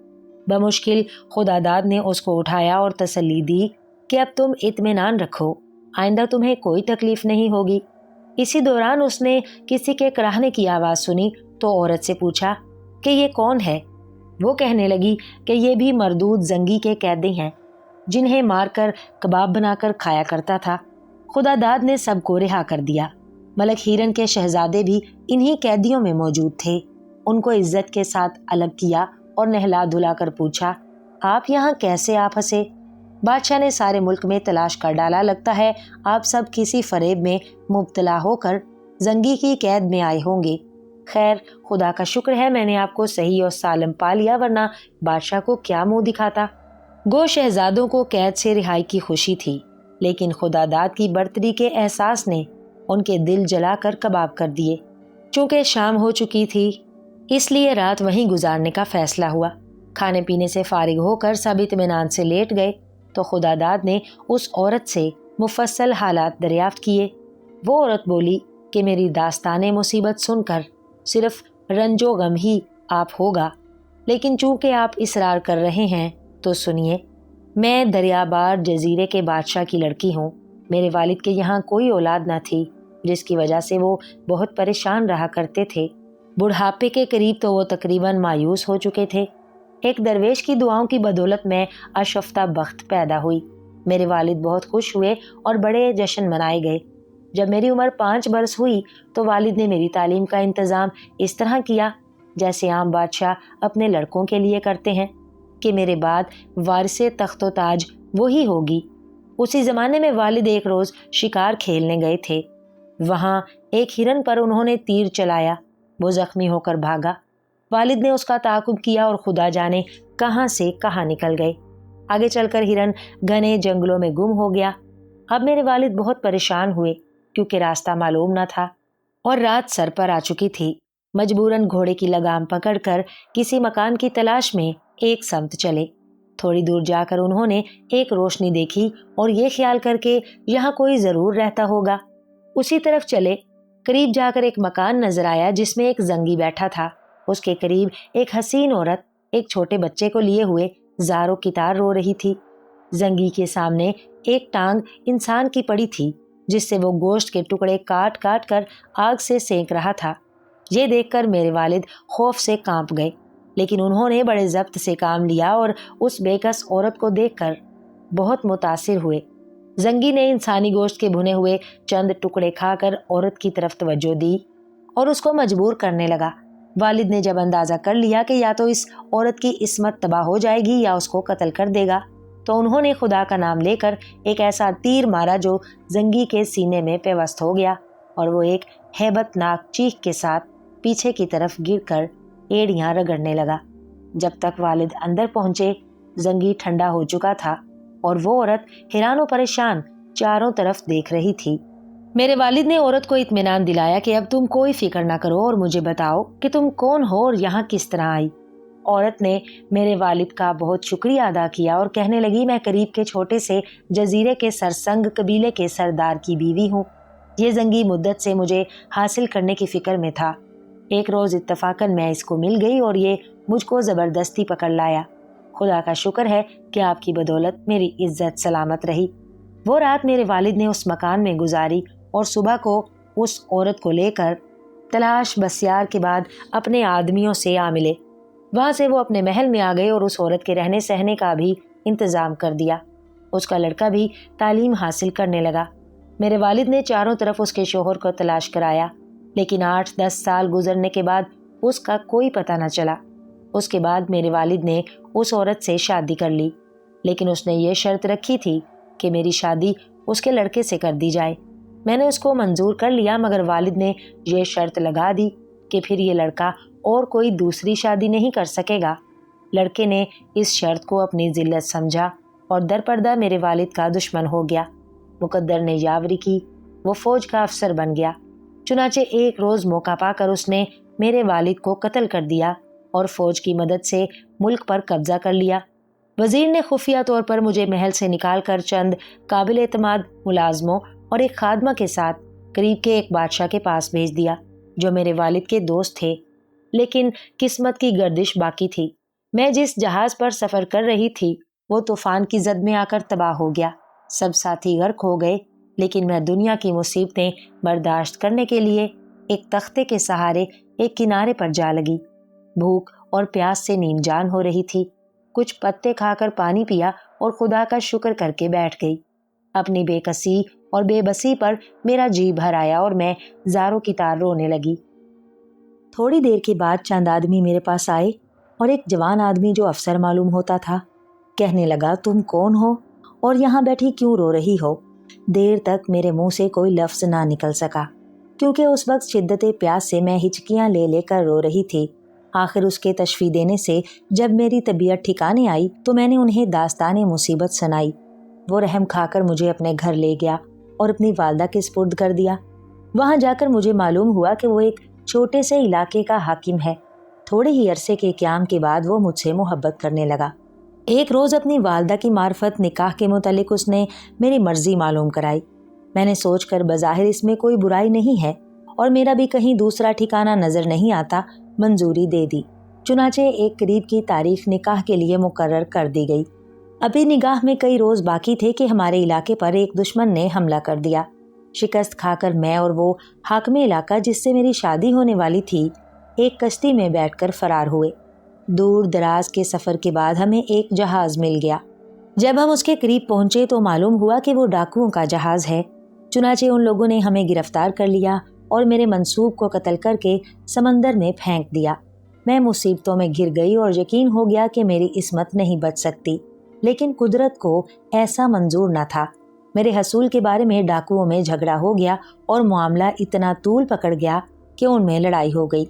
बमुश्किल खुदादाद ने उसको उठाया और तसल्ली दी कि अब तुम इत्मीनान रखो, आइंदा तुम्हें कोई तकलीफ नहीं होगी। इसी दौरान उसने किसी के कराहने की आवाज़ सुनी तो औरत से पूछा कि ये कौन है। वो कहने लगी कि ये भी मरदूद जंगी के कैदी हैं जिन्हें मारकर कबाब बनाकर खाया करता था। खुदादाद ने सबको रिहा कर दिया। मलक हिरन के शहजादे भी इन्हीं कैदियों में मौजूद थे। उनको इज्जत के साथ अलग किया और नहला धुला कर पूछा, आप यहाँ कैसे आ फंसे? बादशाह ने सारे मुल्क में तलाश कर डाला, लगता है आप सब किसी फरेब में मुब्तला होकर जंगी की कैद में आए होंगे। खैर, खुदा का शुक्र है मैंने आपको सही और सालम पा लिया, वरना बादशाह को क्या मुंह दिखाता। गो शहजादों को कैद से रिहाई की खुशी थी, लेकिन खुदादाद की बर्तरी के एहसास ने उनके दिल जलाकर कबाब कर दिए। चूंकि शाम हो चुकी थी, इसलिए रात वहीं गुजारने का फैसला हुआ। کھانے پینے سے فارغ ہو کر سب اطمینان سے لیٹ گئے تو خدا داد نے اس عورت سے مفصل حالات دریافت کیے۔ وہ عورت بولی کہ میری داستان مصیبت سن کر صرف رنج و غم ہی آپ ہوگا، لیکن چونکہ آپ اصرار کر رہے ہیں تو سنیے۔ میں دریابار جزیرے کے بادشاہ کی لڑکی ہوں۔ میرے والد کے یہاں کوئی اولاد نہ تھی، جس کی وجہ سے وہ بہت پریشان رہا کرتے تھے۔ بڑھاپے کے قریب تو وہ تقریباً مایوس ہو چکے تھے۔ ایک درویش کی دعاؤں کی بدولت میں آشفتہ بخت پیدا ہوئی۔ میرے والد بہت خوش ہوئے اور بڑے جشن منائے گئے۔ جب میری عمر 5 برس ہوئی تو والد نے میری تعلیم کا انتظام اس طرح کیا جیسے عام بادشاہ اپنے لڑکوں کے لیے کرتے ہیں کہ میرے بعد وارث تخت و تاج وہی ہوگی۔ اسی زمانے میں والد ایک روز شکار کھیلنے گئے تھے۔ وہاں ایک ہرن پر انہوں نے تیر چلایا، وہ زخمی ہو کر بھاگا۔ والد نے اس کا تعاقب کیا اور خدا جانے کہاں سے کہاں نکل گئے۔ آگے چل کر ہرن گھنے جنگلوں میں گم ہو گیا۔ اب میرے والد بہت پریشان ہوئے کیونکہ راستہ معلوم نہ تھا اور رات سر پر آ چکی تھی۔ مجبوراً گھوڑے کی لگام پکڑ کر کسی مکان کی تلاش میں ایک سمت چلے۔ تھوڑی دور جا کر انہوں نے ایک روشنی دیکھی اور یہ خیال کر کے یہاں کوئی ضرور رہتا ہوگا۔ اسی طرف چلے۔ قریب جا کر ایک مکان نظر آیا جس میں ایک زنگی بیٹھا تھا۔ اس کے قریب ایک حسین عورت ایک چھوٹے بچے کو لیے ہوئے زاروں کی تار رو رہی تھی۔ زنگی کے سامنے ایک ٹانگ انسان کی پڑی تھی جس سے وہ گوشت کے ٹکڑے کاٹ کاٹ کر آگ سے سینک رہا تھا۔ یہ دیکھ کر میرے والد خوف سے کانپ گئے، لیکن انہوں نے بڑے ضبط سے کام لیا اور اس بے کس عورت کو دیکھ کر بہت متاثر ہوئے۔ زنگی نے انسانی گوشت کے بھنے ہوئے چند ٹکڑے کھا کر عورت کی طرف توجہ دی اور اس کو مجبور کرنے لگا۔ والد نے جب اندازہ کر لیا کہ یا تو اس عورت کی عصمت تباہ ہو جائے گی یا اس کو قتل کر دے گا تو انہوں نے خدا کا نام لے کر ایک ایسا تیر مارا جو زنگی کے سینے میں پیوست ہو گیا اور وہ ایک ہیبت ناک چیخ کے ساتھ پیچھے کی طرف گر کر ایڑیاں رگڑنے لگا۔ جب تک والد اندر پہنچے زنگی ٹھنڈا ہو چکا تھا اور وہ عورت حیران و پریشان چاروں طرف دیکھ رہی تھی۔ میرے والد نے عورت کو اطمینان دلایا کہ اب تم کوئی فکر نہ کرو اور مجھے بتاؤ کہ تم کون ہو اور یہاں کس طرح آئی۔ عورت نے میرے والد کا بہت شکریہ ادا کیا اور کہنے لگی میں قریب کے چھوٹے سے جزیرے کے سرسنگ قبیلے کے سردار کی بیوی ہوں۔ یہ زنگی مدت سے مجھے حاصل کرنے کی فکر میں تھا۔ ایک روز اتفاقاً میں اس کو مل گئی اور یہ مجھ کو زبردستی پکڑ لایا۔ خدا کا شکر ہے کہ آپ کی بدولت میری عزت سلامت رہی۔ وہ رات میرے والد نے اس مکان میں گزاری اور صبح کو اس عورت کو لے کر تلاش بسیار کے بعد اپنے آدمیوں سے آ ملے۔ وہاں سے وہ اپنے محل میں آ گئے اور اس عورت کے رہنے سہنے کا بھی انتظام کر دیا۔ اس کا لڑکا بھی تعلیم حاصل کرنے لگا۔ میرے والد نے چاروں طرف اس کے شوہر کو تلاش کرایا، لیکن 8-10 سال گزرنے کے بعد اس کا کوئی پتہ نہ چلا۔ اس کے بعد میرے والد نے اس عورت سے شادی کر لی، لیکن اس نے یہ شرط رکھی تھی کہ میری شادی اس کے لڑکے سے کر دی جائے۔ میں نے اس کو منظور کر لیا، مگر والد نے یہ شرط لگا دی کہ پھر یہ لڑکا اور کوئی دوسری شادی نہیں کر سکے گا۔ لڑکے نے اس شرط کو اپنی ذلت سمجھا اور در پردہ میرے والد کا دشمن ہو گیا۔ مقدر نے یاوری کی، وہ فوج کا افسر بن گیا۔ چنانچہ ایک روز موقع پا کر اس نے میرے والد کو قتل کر دیا اور فوج کی مدد سے ملک پر قبضہ کر لیا۔ وزیر نے خفیہ طور پر مجھے محل سے نکال کر چند قابل اعتماد ملازموں اور ایک خادمہ کے ساتھ قریب کے ایک بادشاہ کے پاس بھیج دیا جو میرے والد کے دوست تھے، لیکن قسمت کی گردش باقی تھی۔ میں جس جہاز پر سفر کر رہی تھی وہ طوفان کی زد میں آ کر تباہ ہو گیا۔ سب ساتھی غرق ہو گئے، لیکن میں دنیا کی مصیبتیں برداشت کرنے کے لیے ایک تختے کے سہارے ایک کنارے پر جا لگی۔ بھوک اور پیاس سے نیم جان ہو رہی تھی۔ کچھ پتے کھا کر پانی پیا اور خدا کا شکر کر کے بیٹھ گئی۔ اپنی بے کسی اور بے بسی پر میرا جی بھر آیا اور میں زاروں کی طرح رونے لگی۔ تھوڑی دیر کے بعد چند آدمی میرے پاس آئے اور ایک جوان آدمی جو افسر معلوم ہوتا تھا کہنے لگا تم کون ہو اور یہاں بیٹھی کیوں رو رہی ہو؟ دیر تک میرے منہ سے کوئی لفظ نہ نکل سکا کیونکہ اس وقت شدت پیاس سے میں ہچکیاں لے لے کر رو رہی تھی۔ آخر اس کے تشفیع دینے سے جب میری طبیعت ٹھکانے آئی تو میں نے انہیں داستان مصیبت سنائی۔ وہ رحم کھا کر مجھے اپنے گھر لے گیا اور اپنی والدہ کے سپرد کر دیا۔ وہاں جا کر مجھے معلوم ہوا کہ وہ ایک چھوٹے سے علاقے کا حاکم ہے۔ थोड़े ही अरसे के क़याम के बाद वो मुझसे मोहब्बत करने लगा। एक रोज़ अपनी वालदा की मार्फत निकाह के मुतालिक उसने मेरी मर्ज़ी मालूम कराई। मैंने सोचकर बज़ाहिर इसमें कोई बुराई नहीं है और मेरा भी कहीं दूसरा ठिकाना नज़र नहीं आता, मंजूरी दे दी। चुनाचे एक करीब की तारीख निकाह के लिए मुकर्रर कर दी गई। अभी निगाह में कई रोज़ बाकी थे कि हमारे इलाके पर एक दुश्मन ने हमला कर दिया। शिकस्त खाकर मैं और वो हाकिम इलाका जिससे मेरी शादी होने वाली थी, एक कश्ती में बैठकर फरार हुए। दूर दराज के सफ़र के बाद हमें एक जहाज़ मिल गया। जब हम उसके करीब पहुंचे तो मालूम हुआ कि वो डाकुओं का जहाज़ है। चुनाचे उन लोगों ने हमें गिरफ्तार कर लिया और मेरे मंसूब को कत्ल करके समंदर में फेंक दिया। मैं मुसीबतों में घिर गई और यकीन हो गया कि मेरी इस्मत नहीं बच सकती, लेकिन कुदरत को ऐसा मंजूर न था। मेरे हसूल के बारे में डाकुओं में झगड़ा हो गया और मामला इतना तूल पकड़ गया कि उनमें लड़ाई हो गई।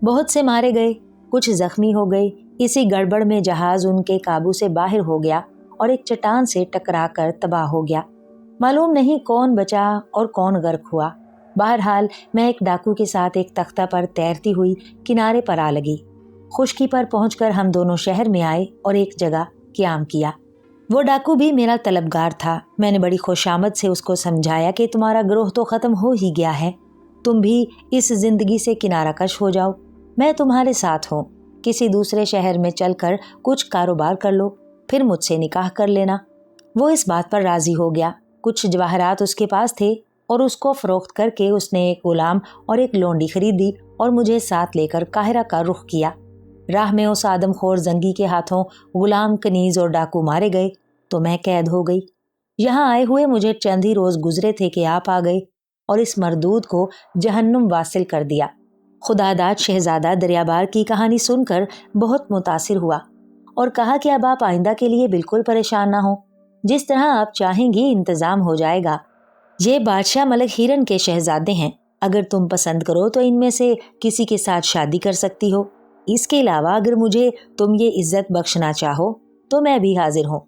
बहुत से मारे गए, कुछ जख्मी हो गए। इसी गड़बड़ में जहाज़ उनके काबू से बाहर हो गया और एक चट्टान से टकरा कर तबाह हो गया। मालूम नहीं कौन बचा और कौन गर्क हुआ। बहरहाल मैं एक डाकू के साथ एक तख्ता पर तैरती हुई किनारे पर आ लगी। खुशकी पर पहुंचकर हम दोनों शहर में आए और एक जगह क़याम किया। वो डाकू भी मेरा तलबगार था। मैंने बड़ी खुशामद से उसको समझाया कि तुम्हारा ग्रोह तो ख़त्म हो ही गया है, तुम भी इस ज़िंदगी से किनारा कश हो जाओ। मैं तुम्हारे साथ हूँ, किसी दूसरे शहर में चलकर कुछ कारोबार कर लो, फिर मुझसे निकाह कर लेना। वो इस बात पर राज़ी हो गया। कुछ जवाहरात उसके पास थे और उसको फ़रोख्त करके उसने एक गुलाम और एक लोंडी खरीदी और मुझे साथ लेकर काहिरा का रुख किया। राह में उस आदमखोर जंगी के हाथों गुलाम, कनीज़ और डाकू मारे गए तो मैं कैद हो गई। यहाँ आए हुए मुझे चंद ही रोज़ गुजरे थे कि आप आ गए और इस मरदूद को जहन्नुम वासिल कर दिया। खुदादाद शहजादा दरियाबार की कहानी सुनकर बहुत मुतासिर हुआ और कहा कि अब आप आइंदा के लिए बिल्कुल परेशान ना हो, जिस तरह आप चाहेंगी इंतज़ाम हो जाएगा। ये बादशाह मलक हिरन के शहजादे हैं, अगर तुम पसंद करो तो इनमें से किसी के साथ शादी कर सकती हो। इसके अलावा अगर मुझे तुम ये इज्जत बख्शना चाहो तो मैं भी हाजिर हूँ।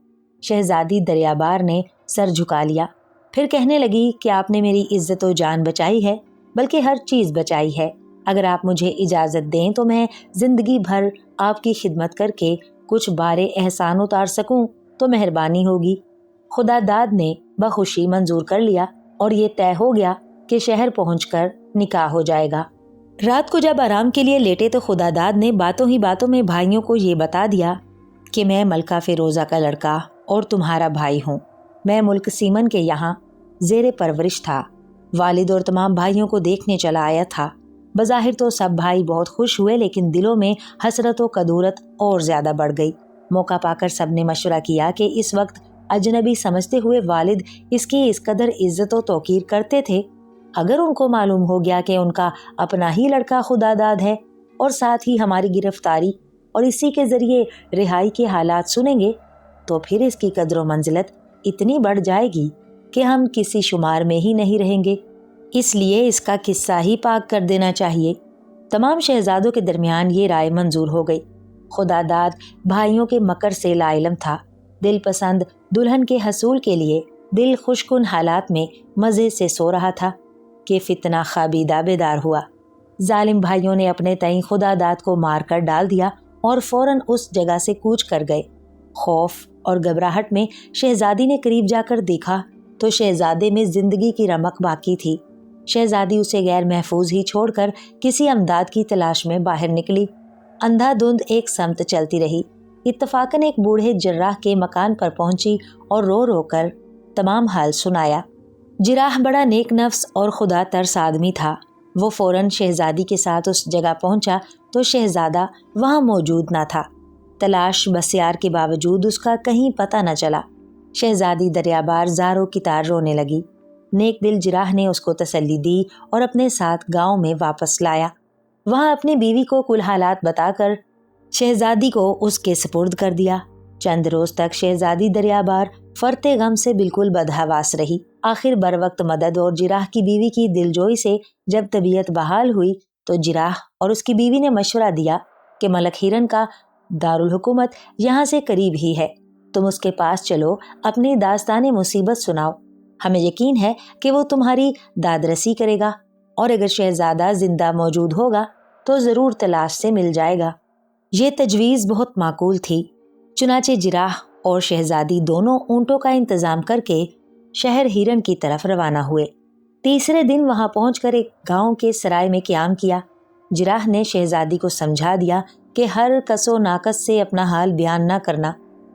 शहजादी दरियाबार ने सर झुका लिया, फिर कहने लगी कि आपने मेरी इज्जत और जान बचाई है, बल्कि हर चीज़ बचाई है। अगर आप मुझे इजाज़त दें तो मैं ज़िंदगी भर आपकी खिदमत करके कुछ बारे एहसान उतार सकूं तो मेहरबानी होगी। खुदादाद ने बखुशी मंजूर कर लिया और ये तय हो गया कि शहर पहुंचकर निकाह हो जाएगा। रात को जब आराम के लिए लेटे तो खुदादाद ने बातों ही बातों में भाइयों को ये बता दिया कि मैं मलका फ़िरोज़ा का लड़का और तुम्हारा भाई हूँ। मैं मुल्क सीमन के यहाँ ज़ेरे परवरिश था। वालिद और तमाम भाइयों को देखने चला आया था। बज़ाहिर तो सब भाई बहुत खुश हुए, लेकिन दिलों में हसरत व कदूरत और ज़्यादा बढ़ गई। मौका पाकर सब ने मशवरा किया कि इस वक्त अजनबी समझते हुए वालिद इसकी इस कदर इज्जत व तौकीर करते थे, अगर उनको मालूम हो गया कि उनका अपना ही लड़का खुदादाद है और साथ ही हमारी गिरफ्तारी और इसी के ज़रिए रिहाई के हालात सुनेंगे, तो फिर इसकी कदर व मंजिलत इतनी बढ़ जाएगी कि हम किसी शुमार में ही नहीं रहेंगे। इसलिए इसका किस्सा ही पाक कर देना चाहिए। तमाम शहजादों के दरमियान ये राय मंजूर हो गई। खुदादाद भाइयों के मकर से लाइलम था। दिल पसंद दुल्हन के हसूल के लिए दिल खुशकुन हालात में मज़े से सो रहा था कि फितना खाबीदा बेदार हुआ। जालिम भाइयों ने अपने तईं खुदादाद को मार कर डाल दिया और फौरन उस जगह से कूच कर गए। खौफ और घबराहट में शहजादी ने करीब जाकर देखा तो शहजादे में जिंदगी की रमक बाकी थी। शहजादी उसे गैर महफूज ही छोड़कर किसी अमदाद की तलाश में बाहर निकली। अंधाधुंध एक समत चलती रही। इत्तफाकन एक बूढ़े जर्राह के मकान पर पहुंची और रो रो कर तमाम हाल सुनाया। जिराह बड़ा नेक नफ्स और खुदा तरस आदमी था। वो फौरन शहजादी के साथ उस जगह पहुंचा तो शहजादा वहां मौजूद न था। तलाश बसियार के बावजूद उसका कहीं पता न चला। शहजादी दरियाबार ज़ारो की तार रोने लगी। नेक दिल जिराह ने उसको तसल्ली दी और अपने साथ गांव में वापस लाया। वहां अपनी बीवी को कुल हालात बताकर शहजादी को उसके सुपुर्द कर दिया। चंद रोज तक शहजादी दरियाबार फरते गम से बिल्कुल बदहवास रही। आखिर बर वक्त मदद और जिराह की बीवी की दिलजोई से जब तबीयत बहाल हुई तो जिराह और उसकी बीवी ने मशवरा दिया कि मलक हिरन का दारुल हुकूमत यहाँ से करीब ही है, तुम उसके पास चलो, अपनी दास्ताने मुसीबत सुनाओ। हमें यकीन है कि वो तुम्हारी दादरसी करेगा और अगर शहजादा जिंदा मौजूद होगा تو ضرور تلاش سے مل جائے گا۔ یہ تجویز بہت معقول تھی۔ چنانچہ جراح اور شہزادی دونوں اونٹوں کا انتظام کر کے شہر ہیرن کی طرف روانہ ہوئے۔ تیسرے دن وہاں پہنچ کر ایک گاؤں کے سرائے میں قیام کیا۔ جراح نے شہزادی کو سمجھا دیا کہ ہر کس و ناقص سے اپنا حال بیان نہ کرنا،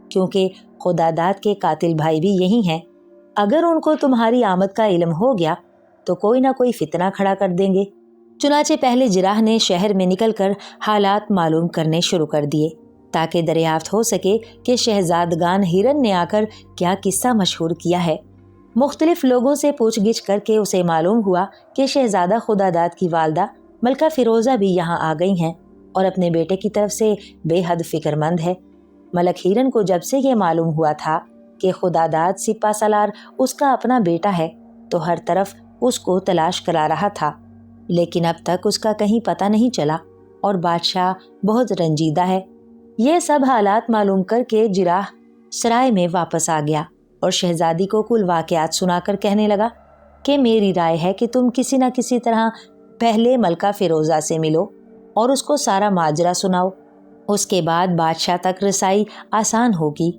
کیونکہ خداداد کے قاتل بھائی بھی یہی ہیں۔ اگر ان کو تمہاری آمد کا علم ہو گیا تو کوئی نہ کوئی فتنہ کھڑا کر دیں گے۔ چنانچہ پہلے جراح نے شہر میں نکل کر حالات معلوم کرنے شروع کر دیے تاکہ دریافت ہو سکے کہ شہزادگان ہیرن نے آ کر کیا قصہ مشہور کیا ہے۔ مختلف لوگوں سے پوچھ گچھ کر کے اسے معلوم ہوا کہ شہزادہ خداداد کی والدہ ملکہ فیروزہ بھی یہاں آ گئی ہیں اور اپنے بیٹے کی طرف سے بے حد فکر مند ہے۔ ملک ہیرن کو جب سے یہ معلوم ہوا تھا کہ خداداد سپہ سالار اس کا اپنا بیٹا ہے تو ہر طرف اس کو تلاش کرا رہا تھا، لیکن اب تک اس کا کہیں پتہ نہیں چلا اور بادشاہ بہت رنجیدہ ہے۔ یہ سب حالات معلوم کر کے جراح سرائے میں واپس آ گیا اور شہزادی کو کل واقعات سنا کر کہنے لگا کہ میری رائے ہے کہ تم کسی نہ کسی طرح پہلے ملکہ فیروزہ سے ملو اور اس کو سارا ماجرا سناؤ، اس کے بعد بادشاہ تک رسائی آسان ہوگی۔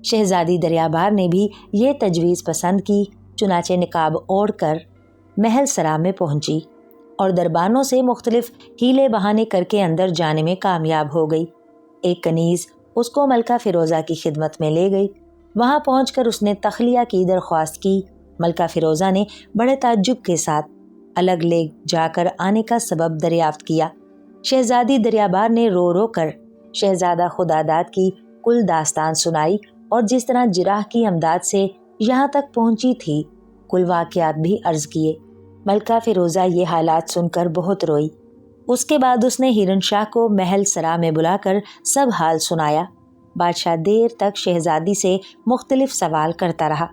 شہزادی دریابار نے بھی یہ تجویز پسند کی، چنانچہ نقاب اوڑھ کر محل سرا میں پہنچی اور دربانوں سے مختلف ہیلے بہانے کر کے اندر جانے میں کامیاب ہو گئی۔ ایک کنیز اس کو ملکہ فیروزہ کی خدمت میں لے گئی۔ وہاں پہنچ کر اس نے تخلیہ کی درخواست کی۔ ملکہ فیروزہ نے بڑے تعجب کے ساتھ الگ لے جا کر آنے کا سبب دریافت کیا۔ شہزادی دریابار نے رو رو کر شہزادہ خداداد کی کل داستان سنائی اور جس طرح جراح کی امداد سے یہاں تک پہنچی تھی کل واقعات بھی عرض کیے۔ ملکہ فیروزہ یہ حالات سن کر بہت روئی۔ اس کے بعد اس نے ہیرن شاہ کو محل سرا میں بلا کر سب حال سنایا۔ بادشاہ دیر تک شہزادی سے مختلف سوال کرتا رہا۔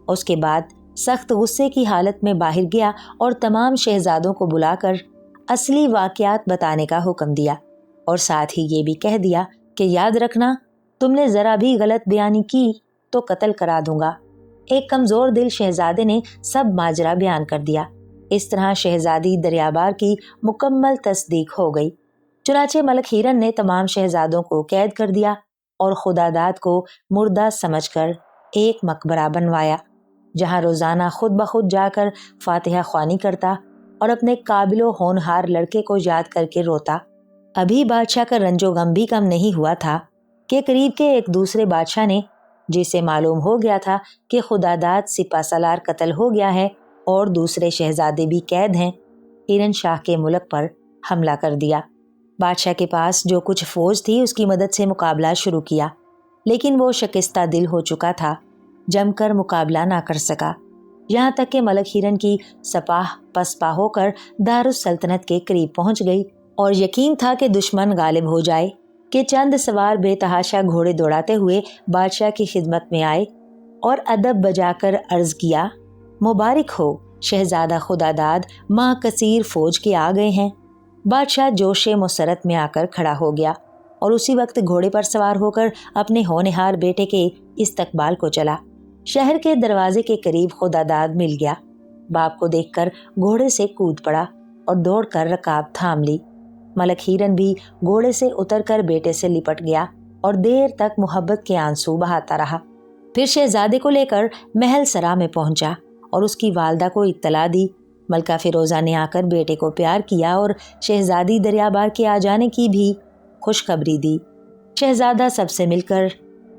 اس کے بعد سخت غصے کی حالت میں باہر گیا اور تمام شہزادوں کو بلا کر اصلی واقعات بتانے کا حکم دیا اور ساتھ ہی یہ بھی کہہ دیا کہ یاد رکھنا تم نے ذرا بھی غلط بیانی کی تو قتل کرا دوں گا۔ ایک کمزور دل شہزادے نے سب ماجرا بیان کر دیا۔ اس طرح شہزادی دریابار کی مکمل تصدیق ہو گئی۔ چنانچہ ملک ہیرن نے تمام شہزادوں کو قید کر دیا اور خداداد کو مردہ سمجھ کر ایک مقبرہ بنوایا جہاں روزانہ خود بخود جا کر فاتحہ خوانی کرتا اور اپنے قابل و ہونہار لڑکے کو یاد کر کے روتا۔ ابھی بادشاہ کا رنج و غم بھی کم نہیں ہوا تھا کہ قریب کے ایک دوسرے بادشاہ نے، جسے معلوم ہو گیا تھا کہ خداداد سپہ سالار قتل ہو گیا ہے اور دوسرے شہزادے بھی قید ہیں، ہیرن شاہ کے ملک پر حملہ کر دیا۔ بادشاہ کے پاس جو کچھ فوج تھی اس کی مدد سے مقابلہ شروع کیا، لیکن وہ شکستہ دل ہو چکا تھا، جم کر مقابلہ نہ کر سکا، یہاں تک کہ ملک ہیرن کی سپاہ پسپا ہو کر دارالسلطنت کے قریب پہنچ گئی اور یقین تھا کہ دشمن غالب ہو جائے کہ چند سوار بے تحاشا گھوڑے دوڑاتے ہوئے بادشاہ کی خدمت میں آئے اور ادب بجا کر عرض کیا، مبارک ہو، شہزادہ خداداد ماہ کثیر فوج کے آ گئے ہیں۔ بادشاہ جوش مسرت میں آ کر کھڑا ہو گیا اور اسی وقت گھوڑے پر سوار ہو کر اپنے ہونہار بیٹے کے استقبال کو چلا۔ شہر کے دروازے کے قریب خداداد مل گیا۔ باپ کو دیکھ کر گھوڑے سے کود پڑا اور دوڑ کر رکاب تھام لی۔ ملک ہیرن بھی گھوڑے سے اتر کر بیٹے سے لپٹ گیا اور دیر تک محبت کے آنسو بہاتا رہا۔ پھر شہزادے کو لے کر محل سرا میں پہنچا اور اس کی والدہ کو اطلاع دی۔ ملکہ فیروزہ نے آ کر بیٹے کو پیار کیا اور شہزادی دریابار کے آ جانے کی بھی خوشخبری دی۔ شہزادہ سب سے مل کر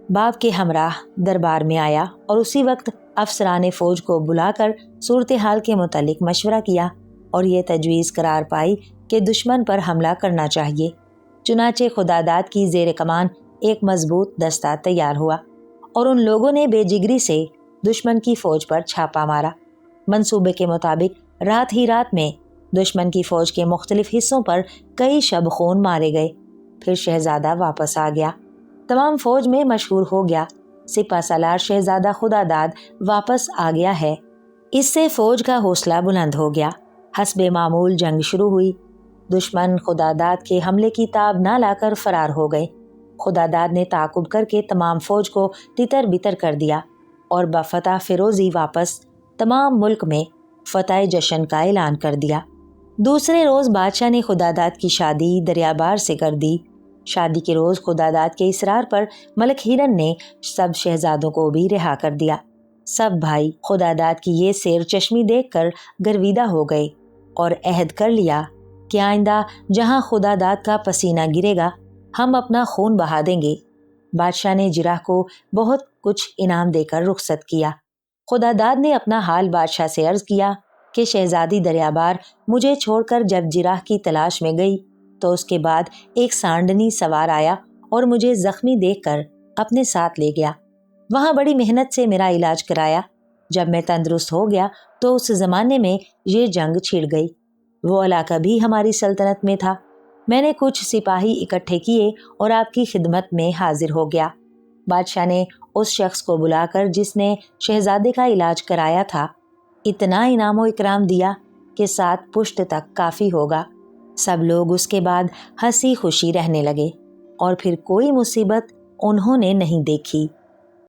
باپ کے ہمراہ دربار میں آیا اور اسی وقت افسران فوج کو بلا کر صورتحال کے متعلق مشورہ کیا اور یہ تجویز قرار پائی کہ دشمن پر حملہ کرنا چاہیے۔ چنانچہ خداداد کی زیر کمان ایک مضبوط دستہ تیار ہوا اور ان لوگوں نے بے جگری سے دشمن کی فوج پر چھاپا مارا۔ منصوبے کے مطابق رات ہی رات میں دشمن کی فوج کے مختلف حصوں پر کئی شب خون مارے گئے۔ پھر شہزادہ واپس آ گیا۔ تمام فوج میں مشہور ہو گیا، سپہ سالار شہزادہ خداداد واپس آ گیا ہے۔ اس سے فوج کا حوصلہ بلند ہو گیا۔ حسب معمول جنگ شروع ہوئی۔ دشمن خداداد کے حملے کی تاب نہ لا کر فرار ہو گئے۔ خداداد نے تعاقب کر کے تمام فوج کو تتر بتر کر دیا اور بفتح فیروزی واپس تمام ملک میں فتح جشن کا اعلان کر دیا۔ दूसरे रोज़ बादशाह ने खुदादाद की शादी दरियाबार से कर दी। शादी के रोज़ खुदादाद के इसरार पर मलक हिरन ने सब शहजादों को भी रिहा कर दिया। सब भाई खुदादाद की ये सैर चश्मी देखकर गर्विदा हो गए और अहद कर लिया कि आइंदा जहां खुदादाद का पसीना गिरेगा हम अपना खून बहा देंगे। बादशाह ने जिराह को बहुत कुछ इनाम देकर रुखसत किया। खुदादाद ने अपना हाल बादशाह से अर्ज किया कि शहजादी दरियाबार मुझे छोड़कर जब जिराह की तलाश में गई तो उसके बाद एक सांडनी सवार आया और मुझे जख्मी देखकर अपने साथ ले गया। वहाँ बड़ी मेहनत से मेरा इलाज कराया। जब मैं तंदुरुस्त हो गया तो उस ज़माने में ये जंग छिड़ गई। वो इलाका भी हमारी सल्तनत में था। मैंने कुछ सिपाही इकट्ठे किए और आपकी खिदमत में हाजिर हो गया। बादशाह ने उस शख्स को बुलाकर जिसने शहजादे का इलाज कराया था इतना इनाम इकराम दिया कि 7 पुश्त तक काफ़ी होगा। सब लोग उसके बाद हंसी खुशी रहने लगे और फिर कोई मुसीबत उन्होंने नहीं देखी।